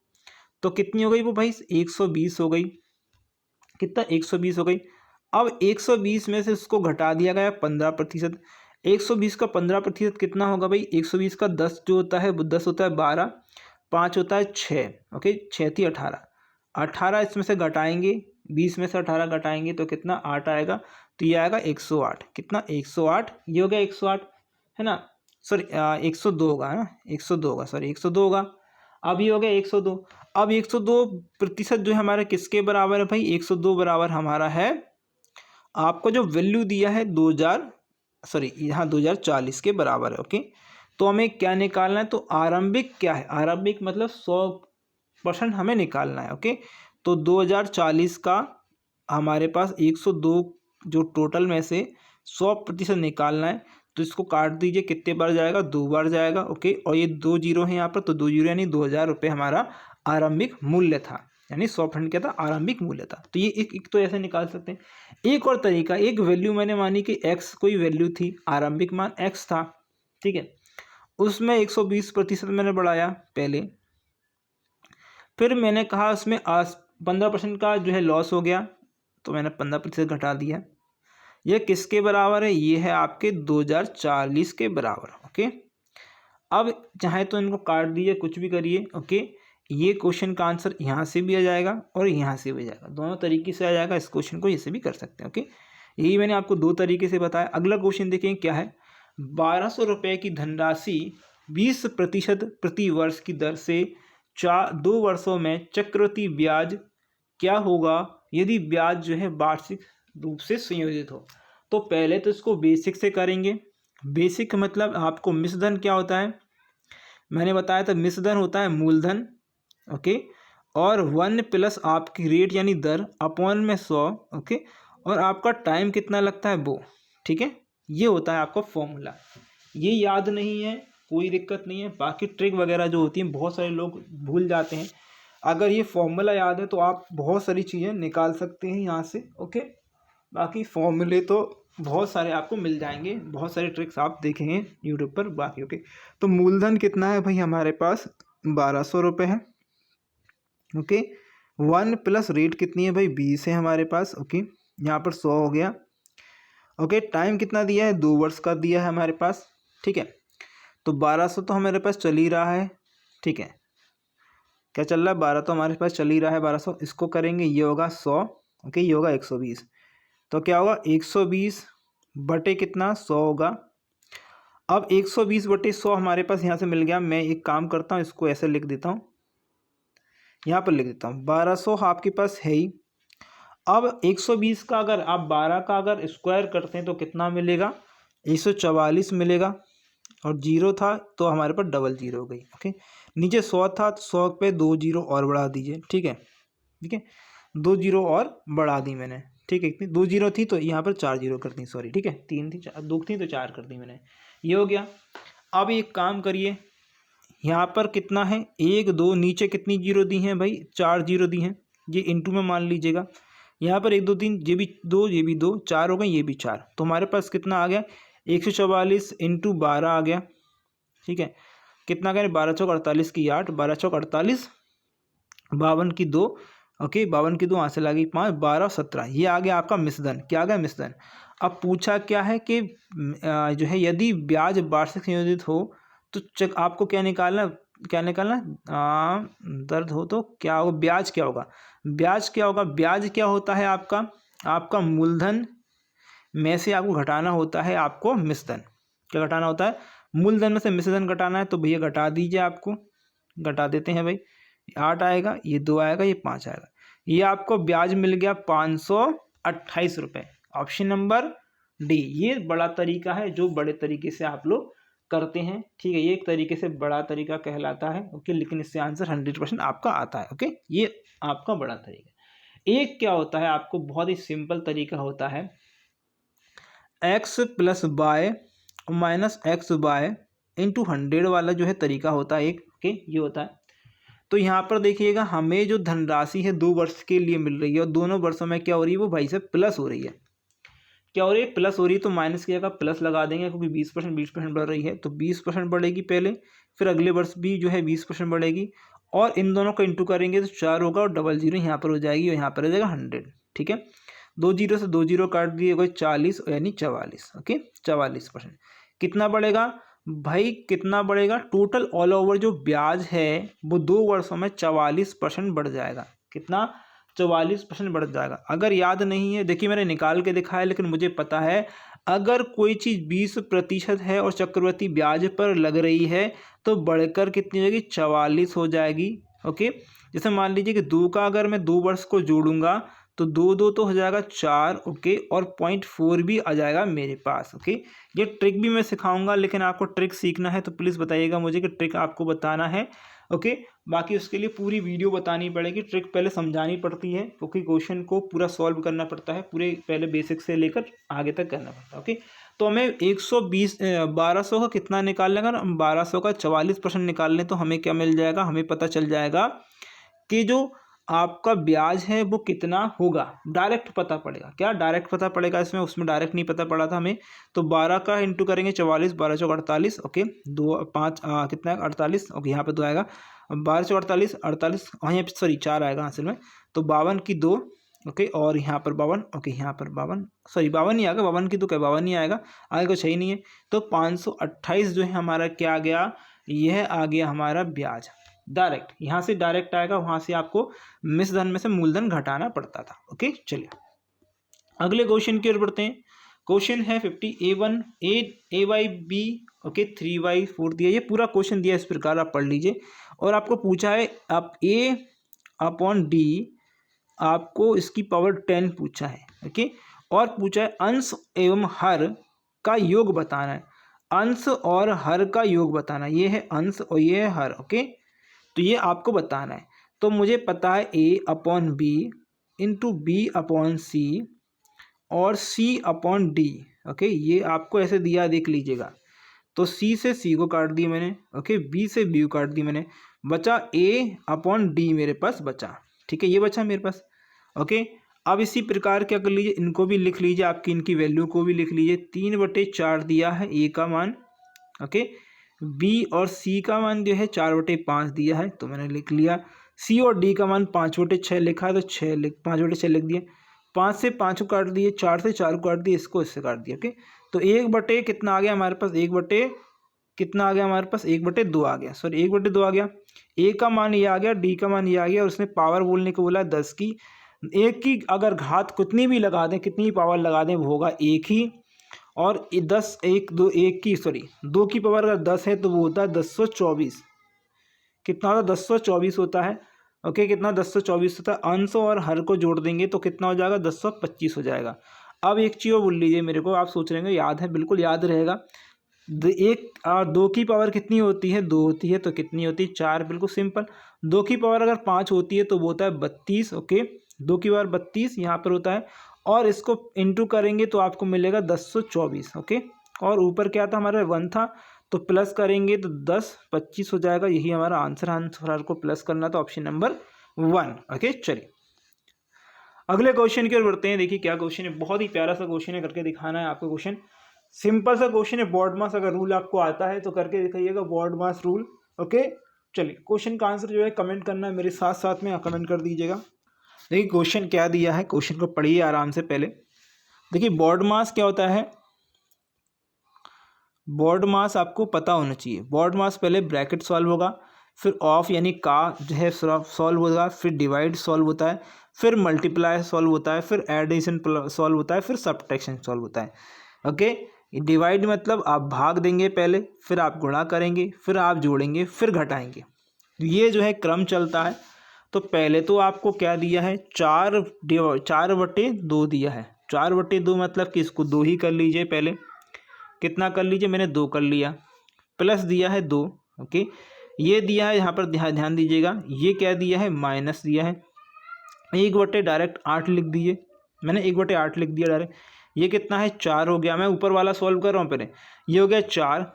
[SPEAKER 1] तो कितनी हो गई वो भाई 120 हो गई। कितना 120 हो गई। अब 120 में से उसको घटा दिया गया 15%। 120 का 15% कितना होगा भाई, 120 का 10 जो होता है वो 10 होता है 12, 5 होता है 6। ओके, 6 थी 18, 18 इसमें से घटाएंगे, 20 में से 18 घटाएंगे तो कितना 8 आएगा, तो ये आएगा 108। कितना 108, ये हो गया 108 है ना, सॉरी 102 होगा, है ना 102 होगा, सॉरी 102 होगा। अब ये हो गया 102। अब 102% जो है हमारा किसके बराबर है भाई, 102 बराबर हमारा है, आपको जो वैल्यू दिया है 2040 के बराबर है। ओके, तो हमें क्या निकालना है, तो आरंभिक क्या है, आरंभिक मतलब 100% हमें निकालना है। ओके, तो 2040 का हमारे पास 102 जो टोटल में से 100% निकालना है, तो इसको काट दीजिए, कितने बार जाएगा, 2 बार जाएगा। ओके, और ये 2 जीरो हैं यहाँ पर, तो 2 जीरो यानी 2000 रुपये हमारा आरंभिक मूल्य था, यानी 100% क्या था, आरंभिक मूल्य था। तो ये एक तो ऐसे निकाल सकते हैं। एक और तरीका, एक वैल्यू मैंने मानी कि x कोई वैल्यू थी, आरंभिक मान x था, ठीक है, उसमें 120% मैंने बढ़ाया पहले, फिर मैंने कहा उसमें 15% का जो है लॉस हो गया, तो मैंने 15% घटा दिया। यह किसके बराबर है, ये है आपके 2040 के बराबर। ओके, अब चाहे तो इनको काट दीजिए, कुछ भी करिए। ओके, ये क्वेश्चन का आंसर यहाँ से भी आ जाएगा और यहाँ से भी आ जाएगा, दोनों तरीके से आ जाएगा। इस क्वेश्चन को ऐसे भी कर सकते हैं। ओके, यही मैंने आपको 2 तरीके से बताया। अगला क्वेश्चन देखें क्या है, 1200 रुपये की धनराशि 20% प्रति वर्ष की दर से 2 वर्षों में चक्रवृद्धि ब्याज क्या होगा यदि ब्याज जो है वार्षिक रूप से संयोजित हो। तो पहले तो इसको बेसिक से करेंगे। बेसिक मतलब आपको मिश्रधन क्या होता है, मैंने बताया था मिश्रधन होता है मूलधन। ओके, और 1 प्लस आपकी रेट यानी दर अपॉन में 100। ओके, और आपका टाइम कितना लगता है वो, ठीक है, ये होता है आपका फॉर्मूला। ये याद नहीं है कोई दिक्कत नहीं है, बाकी ट्रिक वगैरह जो होती हैं बहुत सारे लोग भूल जाते हैं। अगर ये फॉर्मूला याद है तो आप बहुत सारी चीज़ें निकाल सकते हैं यहाँ से। ओके, बाकी फॉर्मूले तो बहुत सारे आपको मिल जाएंगे, बहुत सारे ट्रिक्स आप देखेंगे यूट्यूब पर बाकी। ओके, तो मूलधन कितना है भाई हमारे पास 1200 रुपये है। ओके, 1 प्लस रेट कितनी है भाई 20 है हमारे पास। ओके, यहाँ पर 100 हो गया। ओके, टाइम कितना दिया है 2 वर्ष का दिया है हमारे पास, ठीक है, तो 1200 तो हमारे पास चल ही रहा है, ठीक है, क्या चल रहा है 12 तो हमारे पास चल ही रहा है 1200, इसको करेंगे ये होगा 100। ओके, ये होगा 120, तो क्या होगा 120 बटे कितना 100 होगा। अब 120 बटे 100 हमारे पास यहाँ से मिल गया। मैं एक काम करता हूँ, इसको ऐसे लिख देता हूँ, यहाँ पर लिख देता हूँ 1200 आपके पास है ही। अब 120 का अगर आप 12 का अगर स्क्वायर करते हैं तो कितना मिलेगा, 144 मिलेगा, और जीरो था तो हमारे पास डबल जीरो हो गई। ओके, नीचे 100 था तो 100 पे 2 जीरो और बढ़ा दीजिए, ठीक है, ठीक है, 2 जीरो और बढ़ा दी मैंने, ठीक है, इतनी 2 जीरो थी तो यहाँ पर 4 जीरो कर दी, सॉरी, ठीक है, 3 थी 2 थी तो 4 कर दी मैंने, ये हो गया। अब एक काम करिए, यहाँ पर कितना है 1 2, नीचे कितनी जीरो दी हैं भाई 4 जीरो दी हैं, ये इंटू में मान लीजिएगा। यहाँ पर 1 2 3, ये भी 2 ये भी 2, 4 हो गए, ये भी 4, तो हमारे पास कितना आ गया 144 इंटू 12 आ गया, ठीक है, कितना करें 12 चौक 48 की 8, 12 चौक 48, 52 की 2। ओके, 52 की 2 यहाँ से लगी 5, 12 17, ये आ गया आपका मिश्रधन। क्या आ गया मिश्रधन। अब पूछा क्या है कि जो है यदि ब्याज वार्षिक संयोजित हो तो आपको क्या निकालना, क्या निकालना, दर्द हो तो क्या होगा, ब्याज क्या होगा, ब्याज क्या होगा, ब्याज क्या होता है आपका मूलधन में से आपको घटाना होता है आपको मिश्रधन। क्या घटाना होता है, मूलधन में से मिश्रधन घटाना है, तो भैया घटा दीजिए, आपको घटा देते हैं भाई, 8 आएगा, ये 2 आएगा, ये 5 आएगा, ये आपको ब्याज मिल गया 528 रुपये। Option number D. ये बड़ा तरीका है जो बड़े तरीके से आप लोग करते हैं, ठीक है। ये एक तरीके से बड़ा तरीका कहलाता है, ओके, लेकिन इससे आंसर 100% आपका आता है, ओके। ये आपका बड़ा तरीका। एक क्या होता है, आपको बहुत ही सिंपल तरीका होता है, x plus by minus x bye into 100 वाला जो है तरीका होता है एक, ओके, ये होता है। तो यहाँ पर देखिएगा, हमें जो धनराशि है 2 वर्ष के लिए मिल रही है और दोनों वर्षों में क्या हो रही है, वो भाई से प्लस हो रही है। क्या हो रही है, प्लस हो रही है, तो माइनस की जगह प्लस लगा देंगे, क्योंकि 20% बढ़ रही है, तो 20% बढ़ेगी पहले, फिर अगले वर्ष भी जो है 20% बढ़ेगी, और इन दोनों का इंटू करेंगे तो 4 होगा, और डबल जीरो यहाँ पर हो जाएगी, और यहाँ पर हो जाएगा 100, ठीक है। 2 जीरो से 2 जीरो काट दिए गए, 40 यानी 44, ओके, 44%। कितना बढ़ेगा भाई, कितना बढ़ेगा, टोटल ऑल ओवर जो ब्याज है वो 2 वर्षों में 44% बढ़ जाएगा। कितना, 44% बढ़ जाएगा। अगर याद नहीं है, देखिए मैंने निकाल के दिखाया, लेकिन मुझे पता है अगर कोई चीज़ 20% है और चक्रवृद्धि ब्याज पर लग रही है तो बढ़कर कितनी हो जाएगी, 44 हो जाएगी, ओके। जैसे मान लीजिए कि 2 का अगर मैं 2 वर्ष को जोड़ूंगा तो 2 2 तो हो जाएगा 4, ओके, और 0.4 भी आ जाएगा मेरे पास, ओके। ये ट्रिक भी मैं सिखाऊंगा, लेकिन आपको ट्रिक सीखना है तो प्लीज़ बताइएगा मुझे कि ट्रिक आपको बताना है, ओके। बाकी उसके लिए पूरी वीडियो बतानी पड़ेगी, ट्रिक पहले समझानी पड़ती है, क्योंकि क्वेश्चन को पूरा सॉल्व करना पड़ता है, पूरे पहले बेसिक से लेकर आगे तक करना पड़ता है, ओके। तो हमें 1200 का कितना निकाल लेगा ना, 1200 का 44% निकाल लें तो हमें क्या मिल जाएगा, हमें पता चल जाएगा कि जो आपका ब्याज है वो कितना होगा। डायरेक्ट पता पड़ेगा, क्या डायरेक्ट पता पड़ेगा इसमें, उसमें डायरेक्ट नहीं पता पड़ा था हमें। तो 12 का इंटू करेंगे 44, 12 चौक 48, ओके, 2 5 कितना है 48, ओके, यहाँ पे 2 आएगा, 12 चौक 48, 48, यहाँ पे सॉरी 4 आएगा असल में, तो 52 की 2, ओके, और यहाँ पर 52, ओके, यहाँ पर 52, सॉरी 52 नहीं आएगा, 52 की 2 क्या 52 नहीं आएगा, आगे कुछ ही नहीं है। तो 528 जो है हमारा क्या आ गया, यह आ गया हमारा ब्याज। डायरेक्ट यहाँ से डायरेक्ट आएगा, वहाँ से आपको मिश्र धन में से मूलधन घटाना पड़ता था, ओके। चलिए अगले क्वेश्चन की ओर बढ़ते हैं। क्वेश्चन है 50 A1 A by B, okay, 3/4 दिया। ये पूरा क्वेश्चन दिया इस प्रकार, आप पढ़ लीजिए। और आपको पूछा है आप A अपॉन डी, आपको इसकी पावर 10 पूछा है, ओके, और पूछा है अंश एवं हर का योग बताना है। अंश और हर का योग बताना, ये है अंश और ये है हर, ओके। तो ये आपको बताना है। तो मुझे पता है A upon B into B upon C और C अपॉन डी, ओके। ये आपको ऐसे दिया, देख लीजिएगा। तो C से C को काट दी मैंने, ओके, B से B को काट दी मैंने, बचा A अपॉन डी मेरे पास बचा, ठीक है, ये बचा मेरे पास, ओके। अब इसी प्रकार क्या कर लीजिए, इनको भी लिख लीजिए, आपकी इनकी वैल्यू को भी लिख लीजिए। 3/4 दिया है A का मान, ओके, B और C का मान जो है 4/5 दिया है, तो मैंने लिख लिया। C और D का मान 5/6 लिखा है, तो 5/6 लिख दिए। 5 से 5 को काट दिए, 4 से 4 को काट दिए, इसको इससे काट दिया, ओके। तो 1/, कितना आ गया हमारे पास, 1/, कितना आ गया हमारे पास, 1/2 आ गया, सॉरी 1/2 आ गया। A का मान ये आ गया, D का मान ये आ गया, और उसने पावर बोलने को बोला 10 की। एक की अगर घात कितनी भी लगा दें, कितनी पावर लगा दें, वो होगा 1 ही। और 10 1 2 1 की सॉरी 2 की पावर अगर 10 है तो वो होता है 1024। कितना होता है, 1024 होता है, ओके। कितना 1024 होता है। अंश और हर को जोड़ देंगे तो कितना हो जाएगा, 1025 हो जाएगा। अब एक चीज़ और बोल लीजिए मेरे को, आप सोच रहे हैं याद है, बिल्कुल याद रहेगा। 2 की पावर कितनी होती है, 2 होती है, तो कितनी होती है, 4, बिल्कुल सिंपल। 2 की पावर अगर 5 होती है तो वो होता है 32, ओके। 2 की पावर 32 यहाँ पर होता है, और इसको इंटू करेंगे तो आपको मिलेगा 1024, ओके। और ऊपर क्या था हमारा 1 था, तो प्लस करेंगे तो 10 25 हो जाएगा, यही हमारा आंसर। आंसर को प्लस करना तो ऑप्शन नंबर 1, ओके। चलिए अगले क्वेश्चन की ओर बढ़ते हैं। देखिए क्या क्वेश्चन है, बहुत ही प्यारा सा क्वेश्चन है, करके दिखाना है आपको क्वेश्चन। सिंपल सा क्वेश्चन है, बॉड मास अगर रूल आपको आता है तो करके दिखाइएगा, बॉड मास रूल, ओके। चलिए क्वेश्चन का आंसर जो है कमेंट करना है, मेरे साथ साथ में कमेंट कर दीजिएगा। देखिए क्वेश्चन क्या दिया है, क्वेश्चन को पढ़िए आराम से। पहले देखिए बॉड मास क्या होता है, बॉड मास आपको पता होना चाहिए। बॉड मास पहले ब्रैकेट सॉल्व होगा, फिर ऑफ यानी का जो है सॉल्व होगा, फिर डिवाइड सॉल्व होता है, फिर मल्टीप्लाई सॉल्व होता है, फिर एडिशन सॉल्व होता है, फिर सब्ट्रैक्शन सॉल्व होता है, ओके। डिवाइड मतलब आप भाग देंगे पहले, फिर आप गुणा करेंगे, फिर आप जोड़ेंगे, फिर घटाएंगे, ये जो है क्रम चलता है। तो पहले तो आपको क्या दिया है, 4/2 दिया है, 4/2 मतलब कि इसको 2 ही कर लीजिए। पहले कितना कर लीजिए, मैंने 2 कर लिया, प्लस दिया है 2। ओके, ये दिया है, यहाँ पर ध्यान दीजिएगा, ये क्या दिया है, माइनस दिया है। 1/, डायरेक्ट 8 लिख दीजिए, मैंने 1/8 लिख दिया डायरेक्ट। ये कितना है, 4 हो गया। मैं ऊपर वाला सॉल्व कर रहा हूँ पहले। ये हो गया 4।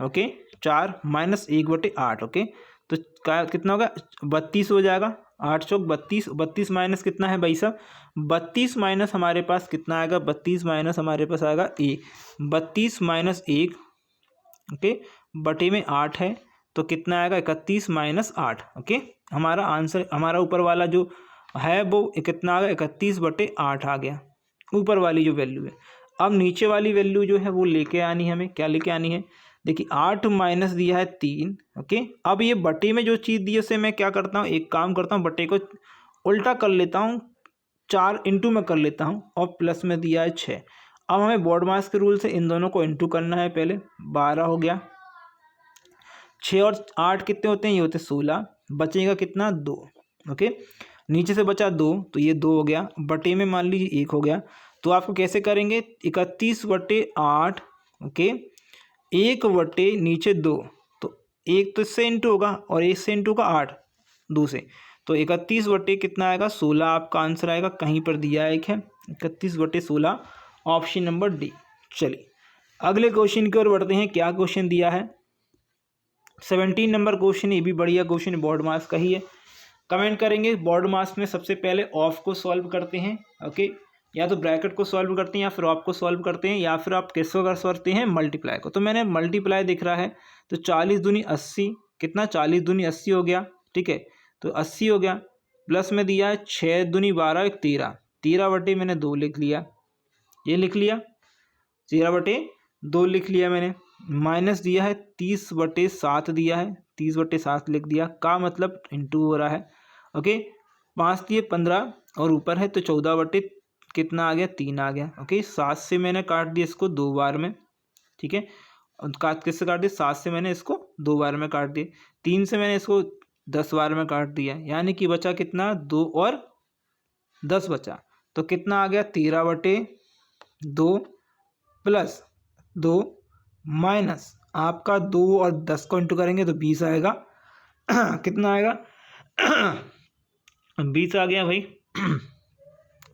[SPEAKER 1] Okay, 4 minus 1/8। ओके, तो कितना होगा, 32 हो जाएगा। 8 चौक 32, 32 माइनस कितना है भाई साहब, 32 माइनस हमारे पास कितना आएगा, 32 माइनस हमारे पास आएगा 1। 32 माइनस 1, ओके, बटे में 8 है, तो कितना आएगा, 31 माइनस 8। ओके, हमारा आंसर, हमारा ऊपर वाला जो है वो कितना आ गया, 31/8 आ गया, ऊपर वाली जो वैल्यू है। अब नीचे वाली वैल्यू जो है वो लेके आनी है हमें। क्या लेके आनी है, देखिए 8 माइनस दिया है 3। ओके, अब ये बटे में जो चीज़ दी है उसे मैं क्या करता हूँ, एक काम करता हूँ, बटे को उल्टा कर लेता हूँ, 4 इंटू में कर लेता हूँ, और प्लस में दिया है 6। अब हमें बोर्ड मास के रूल से इन दोनों को इंटू करना है। पहले 12 हो गया, 6 और 8 कितने होते हैं, ये होते हैं 16, बचेगा कितना, 2। ओके, नीचे से बचा 2, तो ये 2 हो गया, बटे में मान लीजिए 1 हो गया। तो आपको कैसे करेंगे, 31/8। ओके, 1 नीचे 2, तो 1 तो इससे इंटू होगा, और 1 से इंटू का 8 2 से, तो 31 कितना आएगा, 16 आपका आंसर आएगा। कहीं पर दिया है, एक है 31/16, ऑप्शन नंबर डी। चलिए अगले क्वेश्चन की ओर बढ़ते हैं। क्या क्वेश्चन दिया है, 17 नंबर क्वेश्चन। ये भी बढ़िया क्वेश्चन, बोर्ड मास का ही है। कमेंट करेंगे, बोर्ड मास में सबसे पहले ऑफ को सॉल्व करते हैं। ओके, या तो ब्रैकेट को सॉल्व करते हैं, या फिर ऑफ को सॉल्व करते हैं, या फिर आप किसको कर सकते हैं, मल्टीप्लाई को। तो मैंने मल्टीप्लाई दिख रहा है, तो 40 दूनी 80, कितना, 40 दूनी 80 हो गया। ठीक है, तो 80 हो गया, प्लस में दिया है 6 दूनी 12, 1 13, 13 मैंने 2 लिख लिया, ये लिख लिया, 13/2 लिख लिया मैंने। माइनस दिया है 30/7 दिया है, 30/7 लिख दिया, का मतलब इंटू हो रहा है। ओके, 5 दिए 15, और ऊपर है तो 14 कितना आ गया, 3 आ गया। ओके, 7 से मैंने काट दिया इसको 2 बार में। ठीक है, किससे काट दिया, 7 से मैंने इसको 2 बार में काट दिया, 3 से मैंने इसको 10 बार में काट दिया, यानी कि बचा कितना, 2 और 10 बचा। तो कितना आ गया, 13/2 प्लस 2 माइनस आपका 2 और 10 को इंटू करेंगे तो 20 आएगा। कितना आएगा, 20 आ गया भाई।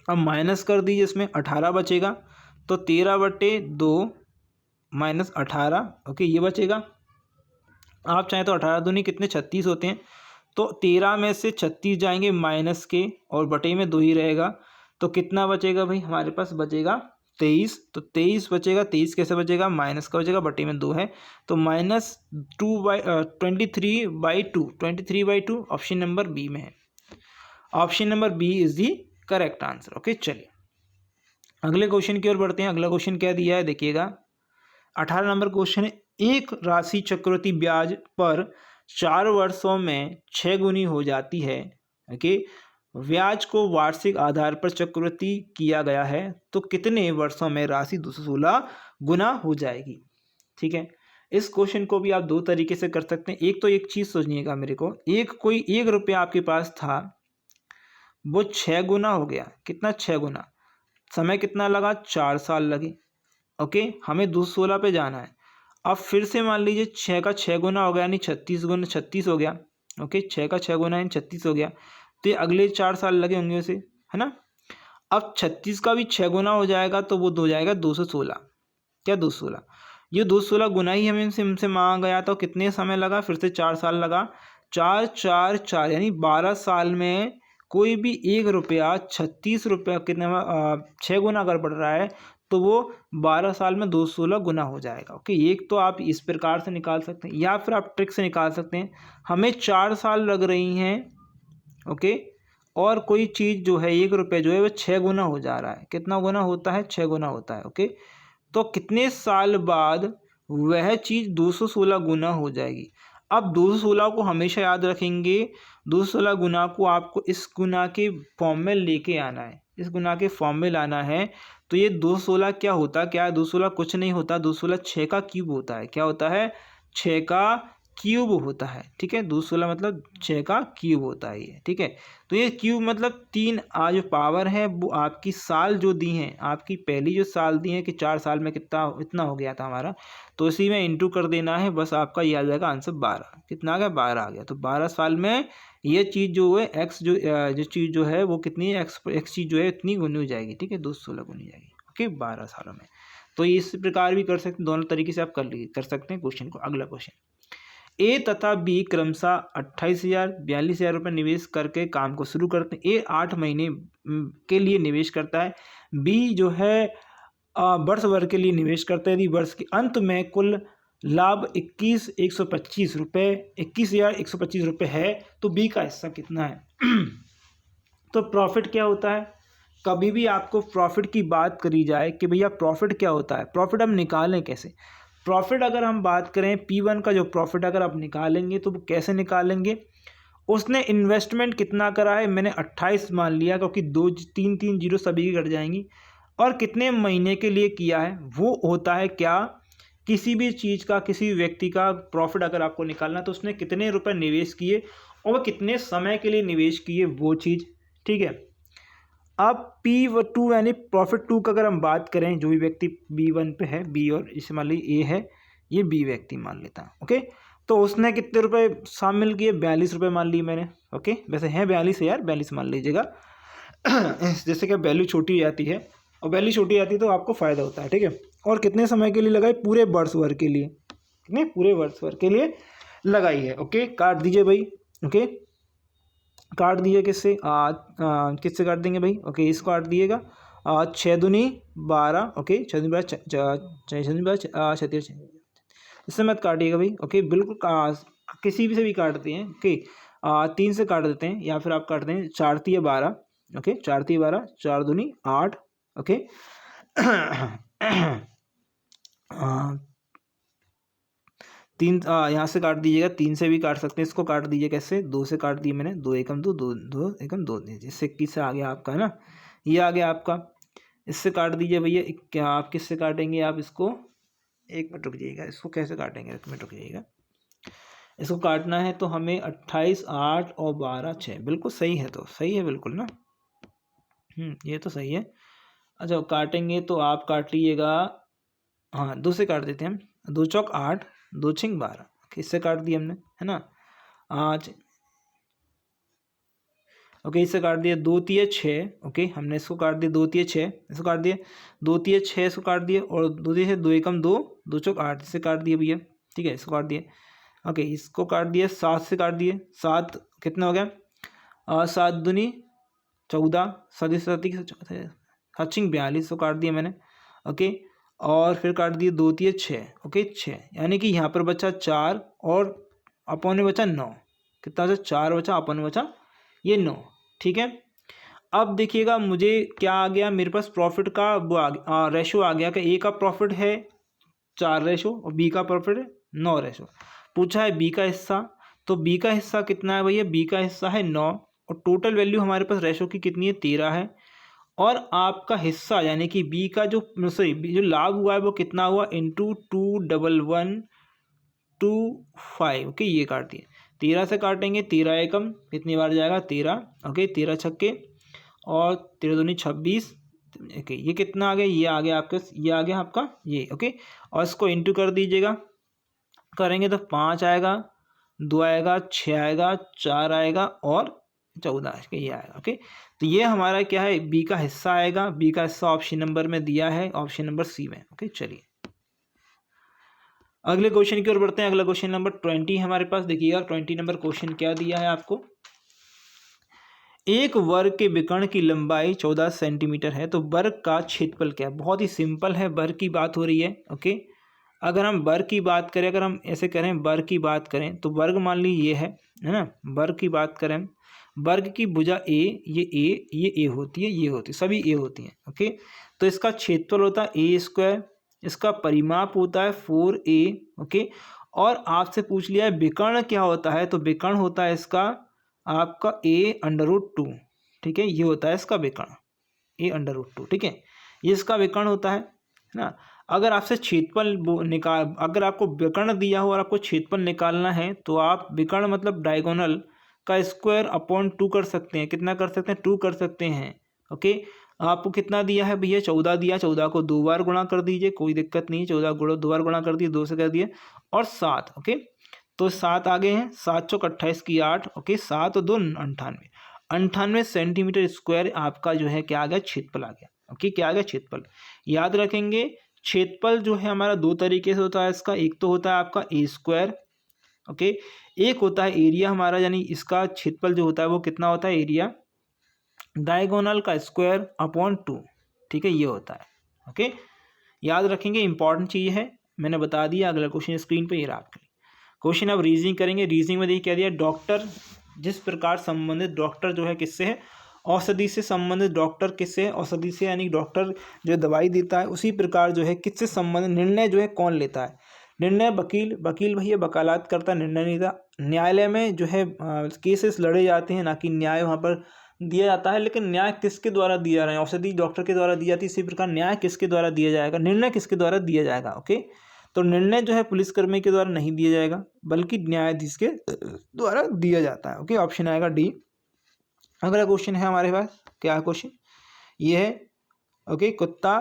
[SPEAKER 1] अब माइनस कर दीजिए, इसमें 18 बचेगा, तो 13/2 माइनस 18। ओके, ये बचेगा। आप चाहें तो 18 दूनी कितने, 36 होते हैं, तो 13 में से 36 जाएंगे माइनस के, और बटे में 2 ही रहेगा, तो कितना बचेगा भाई, हमारे पास बचेगा 23। तो 23 बचेगा, 23 कैसे बचेगा, माइनस का बचेगा, बटे में 2 है, तो -23/2, 23/2 ऑप्शन नंबर बी में है। Option number B is the correct answer. Okay, चलिए अगले क्वेश्चन की ओर बढ़ते हैं। अगला क्वेश्चन क्या दिया है, देखिएगा 18 नंबर क्वेश्चन है। एक राशि चक्रवृद्धि ब्याज पर 4 वर्षों में 6 गुनी हो जाती है। ओके, ब्याज को वार्षिक आधार पर चक्रवृद्धि किया गया है, तो कितने वर्षों में राशि 216 गुना हो जाएगी। ठीक है, इस क्वेश्चन को भी आप 2 तरीके से कर सकते हैं। एक तो एक चीज़ सोचिएगा मेरे को, कोई 1 रुपया आपके पास था, वो 6 गुना हो गया, कितना, 6 गुना, समय कितना लगा, 4 साल लगे। ओके, हमें 216 पे जाना है। अब फिर से मान लीजिए 6 का 6 गुना हो गया, यानी 36 गुना 36 हो गया। ओके, 6 का 6 गुना यानी 36 हो गया, तो ये अगले 4 साल लगे होंगे उसे, है ना। अब 36 का भी 6 गुना हो जाएगा, तो वो हो जाएगा 216। क्या, 216, ये 216 गुना ही हमें हमसे मांगा गया, तो कितने समय लगा, फिर से 4 साल लगा, 4 4 4 यानी 12 साल में कोई भी 1 रुपया 36 रुपया कितने 6 गुना अगर बढ़ रहा है, तो वो 12 साल में 216 गुना हो जाएगा। ओके, एक तो आप इस प्रकार से निकाल सकते हैं, या फिर आप ट्रिक से निकाल सकते हैं। हमें 4 साल लग रही हैं, ओके, और कोई चीज़ जो है 1 रुपये जो है वो 6 गुना हो जा रहा है। कितना गुना होता है, 6 गुना होता है। ओके, तो कितने साल बाद वह चीज़ 216 गुना हो जाएगी। अब 216 को हमेशा याद रखेंगे, 216 गुना को आपको इस गुना के फॉर्म में लेके आना है, इस गुना के फॉर्म में लाना है। तो ये 216 क्या होता है, क्या है, 216 कुछ नहीं होता, 216 6 का क्यूब होता है। क्या होता है, 6 का क्यूब होता है, ठीक है। 216 मतलब 6 का क्यूब होता है ये, ठीक है। तो ये क्यूब मतलब 3 जो पावर है वो आपकी साल जो दी हैं, आपकी पहली जो साल दी है कि 4 साल में कितना इतना हो गया था हमारा, तो इसी में इंटू कर देना है, बस आपका ये आ जाएगा आंसर 12। कितना आ गया? 12 आ गया। तो 12 साल में ये चीज़ जो है एक्स जो चीज़ जो है वो कितनी एक्स चीज़ जो है इतनी गुनी हो जाएगी, ठीक है, 216 गुनी जाएगी, ओके, 12 सालों में। तो इस प्रकार भी कर सकते हैं, दोनों तरीके से आप कर सकते हैं क्वेश्चन को। अगला क्वेश्चन, ए तथा बी क्रमशः 28,000 42,000 रुपये निवेश करके काम को शुरू करते हैं। ए 8 महीने के लिए निवेश करता है, बी जो है वर्ष भर के लिए निवेश करता है। यदि वर्ष के अंत में कुल लाभ 21,125 रुपये 21,125 रुपये है तो बी का हिस्सा कितना है? तो प्रॉफिट क्या होता है? कभी भी आपको प्रॉफिट की बात करी जाए कि भैया प्रॉफिट क्या होता है, प्रॉफिट हम निकालें कैसे? प्रॉफिट अगर हम बात करें P1 का जो प्रॉफिट अगर आप निकालेंगे तो वो कैसे निकालेंगे? उसने इन्वेस्टमेंट कितना करा है, मैंने 28 मान लिया क्योंकि 2 3 3 जीरो सभी की कट जाएंगी, और कितने महीने के लिए किया है वो होता है क्या? किसी भी चीज़ का, किसी भी व्यक्ति का प्रॉफिट अगर आपको निकालना तो उसने कितने रुपए निवेश किए और वह कितने समय के लिए निवेश किए, वो चीज़, ठीक है। अब P2 यानी प्रॉफिट 2 का अगर हम बात करें, जो भी व्यक्ति B1 पे है, बी और इसे मान लीजिए ए है, ये बी व्यक्ति मान लेता है, ओके। तो उसने कितने रुपए शामिल किए? 42 रुपये मान लिए मैंने, ओके। वैसे है 42 है यार, 42 मान लीजिएगा। जैसे कि वैल्यू छोटी हो जाती है, और वैल्यू छोटी आती है तो आपको फ़ायदा होता है, ठीक है। और कितने समय के लिए लगाई? पूरे वर्ष भर के लिए, कितने? पूरे वर्ष भर के लिए लगाई है, ओके। काट दीजिए भाई, ओके, काट दिए किससे? किससे काट देंगे भाई? ओके, इसको काट दिएगा 6 दूनी 12, ओके, 6 दूनी 12 छत्तीस, इससे मत काटिएगा भाई, ओके, बिल्कुल किसी भी से भी काटते हैं, ओके। 3 से काट देते हैं या फिर आप काटते हैं 4 तिया 12, ओके, 4 तिया 12, 4 दूनी 8, ओके। तीन यहाँ से काट दीजिएगा, 3 से भी काट सकते हैं, इसको काट दीजिए कैसे? 2 से काट दिए मैंने, 2 एकम 2, 2 2 एकम 2, इससे 21 आ गया आपका, है ना, ये आ गया आपका। इससे काट दीजिए भैया, क्या आप किससे काटेंगे? आप इसको 1 मिनट रुक जाइएगा, इसको कैसे काटेंगे? 1 मिनट रुक जाइएगा, इसको काटना है तो हमें 28 8 और 12 6, बिल्कुल सही है, तो सही है बिल्कुल ना, ये तो सही है। अच्छा, काटेंगे तो आप काट लीजिएगा, हाँ 2 से काट देते हैं हम, 2 चौक 8, 2 छिंग 12, इससे काट दिया हमने, है ना। आज ओके, इससे काट दिया 2 तिया 6, ओके, हमने इसको काट दिया 2 तिया 6, इसको काट दिया 2 तिया 6, इसको काट दिया, और 2 तिया 2 एकम 2, 2 चौक 8, इससे काट दिया भैया, ठीक है, इसको काट दिया, ओके, इसको काट दिया 7 से काट दिए, 7 कितना हो गया? 7 दूनी 14, 7 सचिंग 42, इसको काट दिया मैंने, ओके। और फिर काट दिए 2 तिया 6, ओके 6, यानी कि यहाँ पर बचा 4 और अपन में बचा 9, कितना बचा? 4 बचा, अपन में बचा ये 9, ठीक है। अब देखिएगा मुझे क्या आ गया, मेरे पास प्रॉफिट का वो रेशो आ गया कि ए का प्रॉफिट है 4 रेशो और बी का प्रॉफिट है 9 रेशो। पूछा है बी का हिस्सा, तो बी का हिस्सा कितना है भैया? बी का हिस्सा है 9, और टोटल वैल्यू हमारे पास रेशो की कितनी है? 13 है। और आपका हिस्सा यानी कि बी का जो जो लाभ हुआ है वो कितना हुआ? इंटू 21125, ओके, ये काट दिए, 13 से काटेंगे, 13 एकम कितनी बार जाएगा? 13, ओके, 13 छक्के और 13 दूनी 26, ओके, ये कितना आ गया? ये आ गया आपके, ये आ गया आपका ये, ओके। और इसको इंटू कर दीजिएगा, करेंगे तो 5 आएगा, 2 आएगा, 6 आएगा, 4 आएगा और 14, ये आएगा, ओके। तो ये हमारा क्या है? बी का हिस्सा आएगा, बी का हिस्सा ऑप्शन नंबर में दिया है, ऑप्शन नंबर सी में, ओके। चलिए अगले क्वेश्चन की ओर बढ़ते हैं। अगला क्वेश्चन नंबर 20 हमारे पास, देखिएगा 20 नंबर क्वेश्चन क्या दिया है आपको। एक वर्ग के विकर्ण की लंबाई 14 सेंटीमीटर है, तो वर्ग का क्षेत्रफल क्या है? बहुत ही सिंपल है, वर्ग की बात हो रही है, ओके। अगर हम वर्ग की बात करें, अगर हम ऐसे करें वर्ग की बात करें तो वर्ग मान ली ये है ना, वर्ग की बात करें, वर्ग की भुजा ए, ये ए होती है, ये होती है, सभी ए होती हैं, ओके। तो इसका क्षेत्रफल होता है ए स्क्वायर, इसका परिमाप होता है 4a, ओके। और आपसे पूछ लिया है विकर्ण क्या होता है, तो विकर्ण होता है इसका आपका a√2, ठीक है, ये होता है इसका विकर्ण a√2, ठीक है, ये इसका विकर्ण होता है ना। अगर आपसे क्षेत्रफल अगर आपको विकर्ण दिया हो और आपको क्षेत्रफल निकालना है तो आप विकर्ण मतलब डायगोनल का स्क्वायर अपॉन 2 कर सकते हैं। कितना कर सकते हैं? 2 कर सकते हैं। ओके, आपको कितना दिया है भैया? 14 दिया। 14 को 2 बार गुणा कर दीजिए, कोई दिक्कत नहीं। 14 गुणा 2 बार गुणा कर दिए, 2 से कर दिए, और 7। ओके, तो 7 आगे हैं। 7 चौक 28 की 8। ओके, 7 और 2 98। 98 सेंटीमीटर स्क्वायर आपका जो है क्या आ गया? क्षेत्रफल आ गया। ओके, क्या आ गया? क्षेत्रफल। याद रखेंगे क्षेत्रफल जो है हमारा दो तरीके से होता है इसका। एक तो होता है आपका ए स्क्वायर, ओके, एक होता है एरिया हमारा, यानी इसका क्षेत्रफल जो होता है वो कितना होता है? एरिया डायगोनल का स्क्वायर अपॉन 2। ठीक है, ये होता है। ओके, याद रखेंगे, इंपॉर्टेंट चीज़ है, मैंने बता दिया। अगला क्वेश्चन स्क्रीन पे ये रहा आपके लिए क्वेश्चन। अब रीजनिंग करेंगे। रीजनिंग में देखिए क्या दिया? डॉक्टर, जिस प्रकार संबंधित डॉक्टर जो है किससे है? औषधि से संबंधित डॉक्टर किससे है? औषधि से, यानी डॉक्टर जो दवाई देता है उसी प्रकार जो है किससे संबंधित निर्णय जो है कौन लेता है? निर्णय वकील। वकील भैया वकालत करता, निर्णय नहीं था। न्यायालय में जो है केसेस लड़े जाते हैं, ना कि न्याय वहाँ पर दिया जाता है। लेकिन न्याय किसके द्वारा दिया जा रहा है? औषधि डॉक्टर के द्वारा दी जाती है। इसी प्रकार न्याय किसके द्वारा दिया जाएगा? निर्णय किसके द्वारा दिया जाएगा? ओके, तो निर्णय जो है पुलिसकर्मी के द्वारा नहीं दिया जाएगा, बल्कि न्यायाधीश के द्वारा दिया जाता है। ओके, ऑप्शन आएगा डी। अगला क्वेश्चन है हमारे पास, क्या क्वेश्चन ये है? ओके, कुत्ता,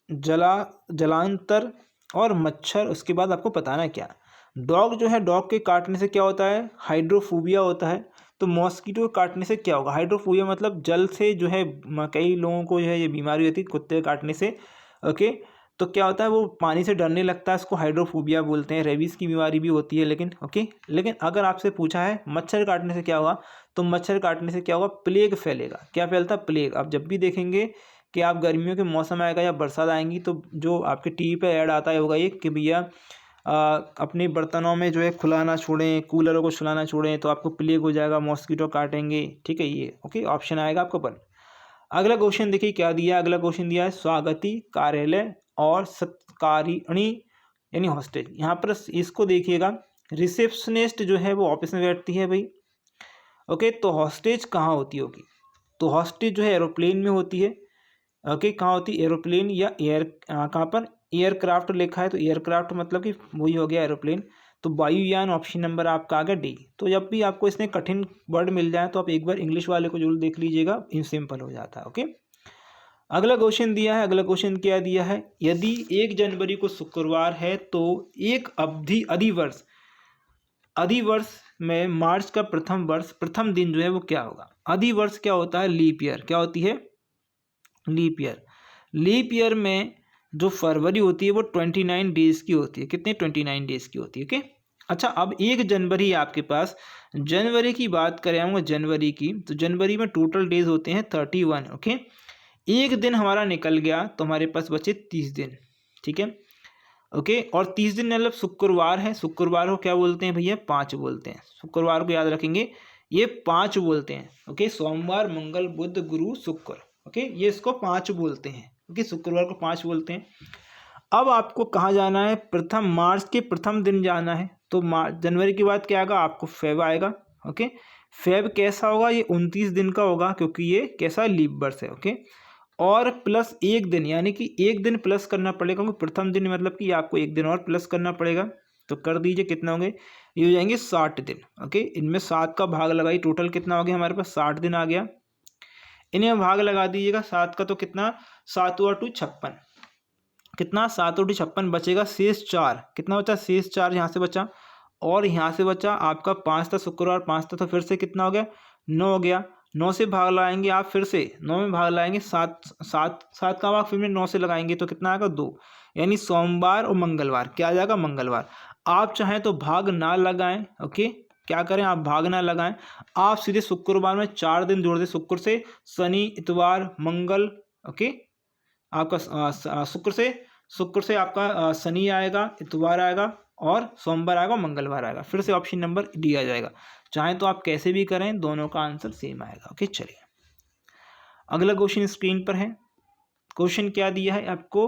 [SPEAKER 1] जलांतर और मच्छर, उसके बाद आपको बताना है क्या? डॉग जो है, डॉग के काटने से क्या होता है? हाइड्रोफोबिया होता है। तो मॉस्किटो काटने से क्या होगा? हाइड्रोफोबिया मतलब जल से जो है कई लोगों को जो है ये बीमारी होती है कुत्ते के काटने से। ओके, तो क्या होता है? वो पानी से डरने लगता है, इसको हाइड्रोफोबिया बोलते हैं। रेबीज की बीमारी भी होती है। लेकिन अगर आपसे पूछा है मच्छर काटने से क्या होगा, तो मच्छर काटने से क्या होगा? प्लेग फैलेगा। क्या फैलता? प्लेग। आप जब भी देखेंगे कि आप गर्मियों के मौसम आएगा या बरसात आएंगी तो जो आपके टीवी पे ऐड आता है होगा ये कि भैया अपने बर्तनों में जो है खुला ना छोड़ें, कूलरों को खुला ना छोड़ें, तो आपको प्लेग हो जाएगा, मॉस्किटो काटेंगे। ठीक है, ये ओके, ऑप्शन आएगा आपको वन। अगला क्वेश्चन देखिए क्या दिया? अगला क्वेश्चन दिया है स्वागती, कार्यालय और सत्कारिणी यानी हॉस्टेज। यहाँ पर इसको देखिएगा, रिसेप्शनिस्ट जो है वो ऑफिस में बैठती है भाई। ओके, तो हॉस्टेज कहाँ होती होगी? तो हॉस्टेज जो है एरोप्लेन में होती है। ओके, कहाँ होती है? एरोप्लेन या एयर, कहाँ पर? एयरक्राफ्ट लिखा है तो एयरक्राफ्ट मतलब कि वही हो गया एरोप्लेन। तो वायुयान ऑप्शन नंबर आपका आ गया डी। तो जब भी आपको इसमें कठिन वर्ड मिल जाए तो आप एक बार इंग्लिश वाले को जरूर देख लीजिएगा, इन सिंपल हो जाता है। ओके, अगला क्वेश्चन दिया है। अगला क्वेश्चन क्या दिया है? यदि 1 जनवरी को शुक्रवार है तो एक अधिवर्ष में मार्च का प्रथम दिन जो है वो क्या होगा? अधिवर्ष क्या होता है? Leap year. क्या होती है? Leap year. लीप ईयर में जो फरवरी होती है वो 29 डेज की होती है। कितने? 29 डेज की होती है। ओके, अच्छा, अब 1 जनवरी है आपके पास। जनवरी की बात करें हम जनवरी की, तो जनवरी में टोटल डेज होते हैं 31। ओके, एक दिन हमारा निकल गया तो हमारे पास बचे 30 दिन। ठीक है, ओके, और 30 दिन मतलब शुक्रवार है। शुक्रवार को क्या बोलते हैं भैया? 5 बोलते हैं। शुक्रवार को याद रखेंगे, ये 5 बोलते हैं। ओके, सोमवार, मंगल, बुध, गुरु, शुक्र। ओके, ये इसको 5 बोलते हैं। ओके, शुक्रवार को 5 बोलते हैं। अब आपको कहाँ जाना है? मार्च के प्रथम दिन जाना है। तो जनवरी के बाद क्या आएगा? आपको फेब आएगा। ओके, फेब कैसा होगा? ये 29 दिन का होगा, क्योंकि ये कैसा? लीप वर्ष है। ओके, और प्लस 1 दिन, यानी कि 1 दिन प्लस करना पड़ेगा, क्योंकि प्रथम दिन मतलब कि आपको 1 दिन और प्लस करना पड़ेगा। तो कर दीजिए, कितना होंगे? ये हो जाएंगे 60 दिन। ओके, इनमें 7 का भाग लगाई, टोटल कितना हो गया हमारे पास? 60 दिन आ गया। इन्हें भाग लगा दीजिएगा 7 का, तो कितना? 7 और 2 56। कितना? 7 और 2 56, बचेगा शेष 4। कितना बचा? शेष 4 यहाँ से बचा, और यहाँ से बचा आपका 5 था शुक्रवार, 5 था, तो फिर से कितना हो गया? 9 हो गया। 9 से भाग लगाएंगे आप, फिर से 9 में भाग लगाएंगे, 7 का भाग फिर में 9 से लगाएंगे तो कितना आएगा? 2। यानी सोमवार और मंगलवार। क्या आ जाएगा? मंगलवार। आप चाहें तो भाग ना लगाएं। ओके, क्या करें? आप भाग ना लगाएं, आप सीधे शुक्रवार में 4 दिन जोड़ दें। शुक्र से शनि, इतवार, मंगल। ओके, आपका शुक्र से आपका शनि आएगा, इतवार आएगा, और सोमवार आएगा, मंगलवार आएगा। फिर से ऑप्शन नंबर डी आ जाएगा। चाहे तो आप कैसे भी करें, दोनों का आंसर सेम आएगा। ओके, चलिए अगला क्वेश्चन स्क्रीन पर है। क्वेश्चन क्या दिया है आपको?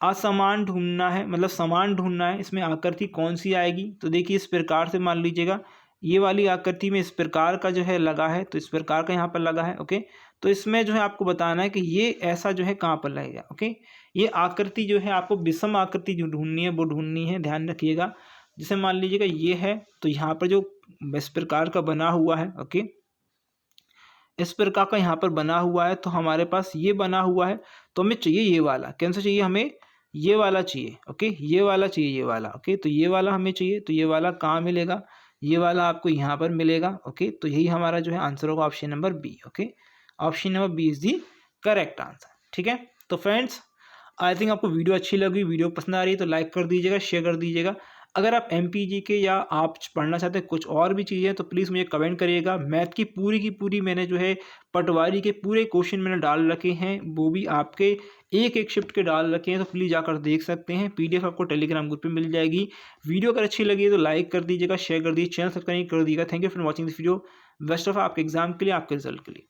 [SPEAKER 1] असमान ढूंढना है, मतलब समान ढूंढना है। इसमें आकृति कौन सी आएगी? तो देखिए इस प्रकार से मान लीजिएगा, ये वाली आकृति में इस प्रकार का जो है लगा है, तो इस प्रकार का यहाँ पर लगा है। ओके, तो इसमें जो है आपको बताना है कि ये ऐसा जो है कहाँ पर लगेगा। ओके, ये आकृति जो है आपको विषम आकृति जो ढूंढनी है वो ढूंढनी है, ध्यान रखिएगा। जैसे मान लीजिएगा ये है, तो यहाँ पर जो इस प्रकार का बना हुआ है, ओके, इस प्रकार का यहाँ पर बना हुआ है, तो हमारे पास ये बना हुआ है, तो हमें चाहिए ये वाला। कौन सा चाहिए? हमें ये वाला चाहिए। ओके, ये वाला चाहिए, ये वाला। ओके, तो ये वाला हमें चाहिए, तो ये वाला कहाँ मिलेगा? ये वाला आपको यहाँ पर मिलेगा। ओके, तो यही हमारा जो है आंसर होगा option number B. Okay, option number B is the correct answer. ठीक है, तो फ्रेंड्स आई थिंक आपको वीडियो अच्छी लगी, वीडियो पसंद आ रही है तो लाइक कर दीजिएगा, शेयर कर दीजिएगा। अगर आप एमपीजी के या आप पढ़ना चाहते हैं कुछ और भी चीज़ें तो प्लीज़ मुझे कमेंट करिएगा। मैथ की पूरी मैंने जो है पटवारी के पूरे क्वेश्चन मैंने डाल रखे हैं, वो भी आपके एक एक शिफ्ट के डाल रखे हैं, तो प्लीज़ जाकर देख सकते हैं। पीडीएफ आपको टेलीग्राम ग्रुप पे मिल जाएगी। वीडियो अगर अच्छी लगी तो लाइक कर दीजिएगा, शेयर कर दीजिए, चैनल सब्सक्राइब कर दीजिएगा। Thank you for watching this video. Best of आपके एग्जाम के लिए, आपके रिजल्ट के लिए।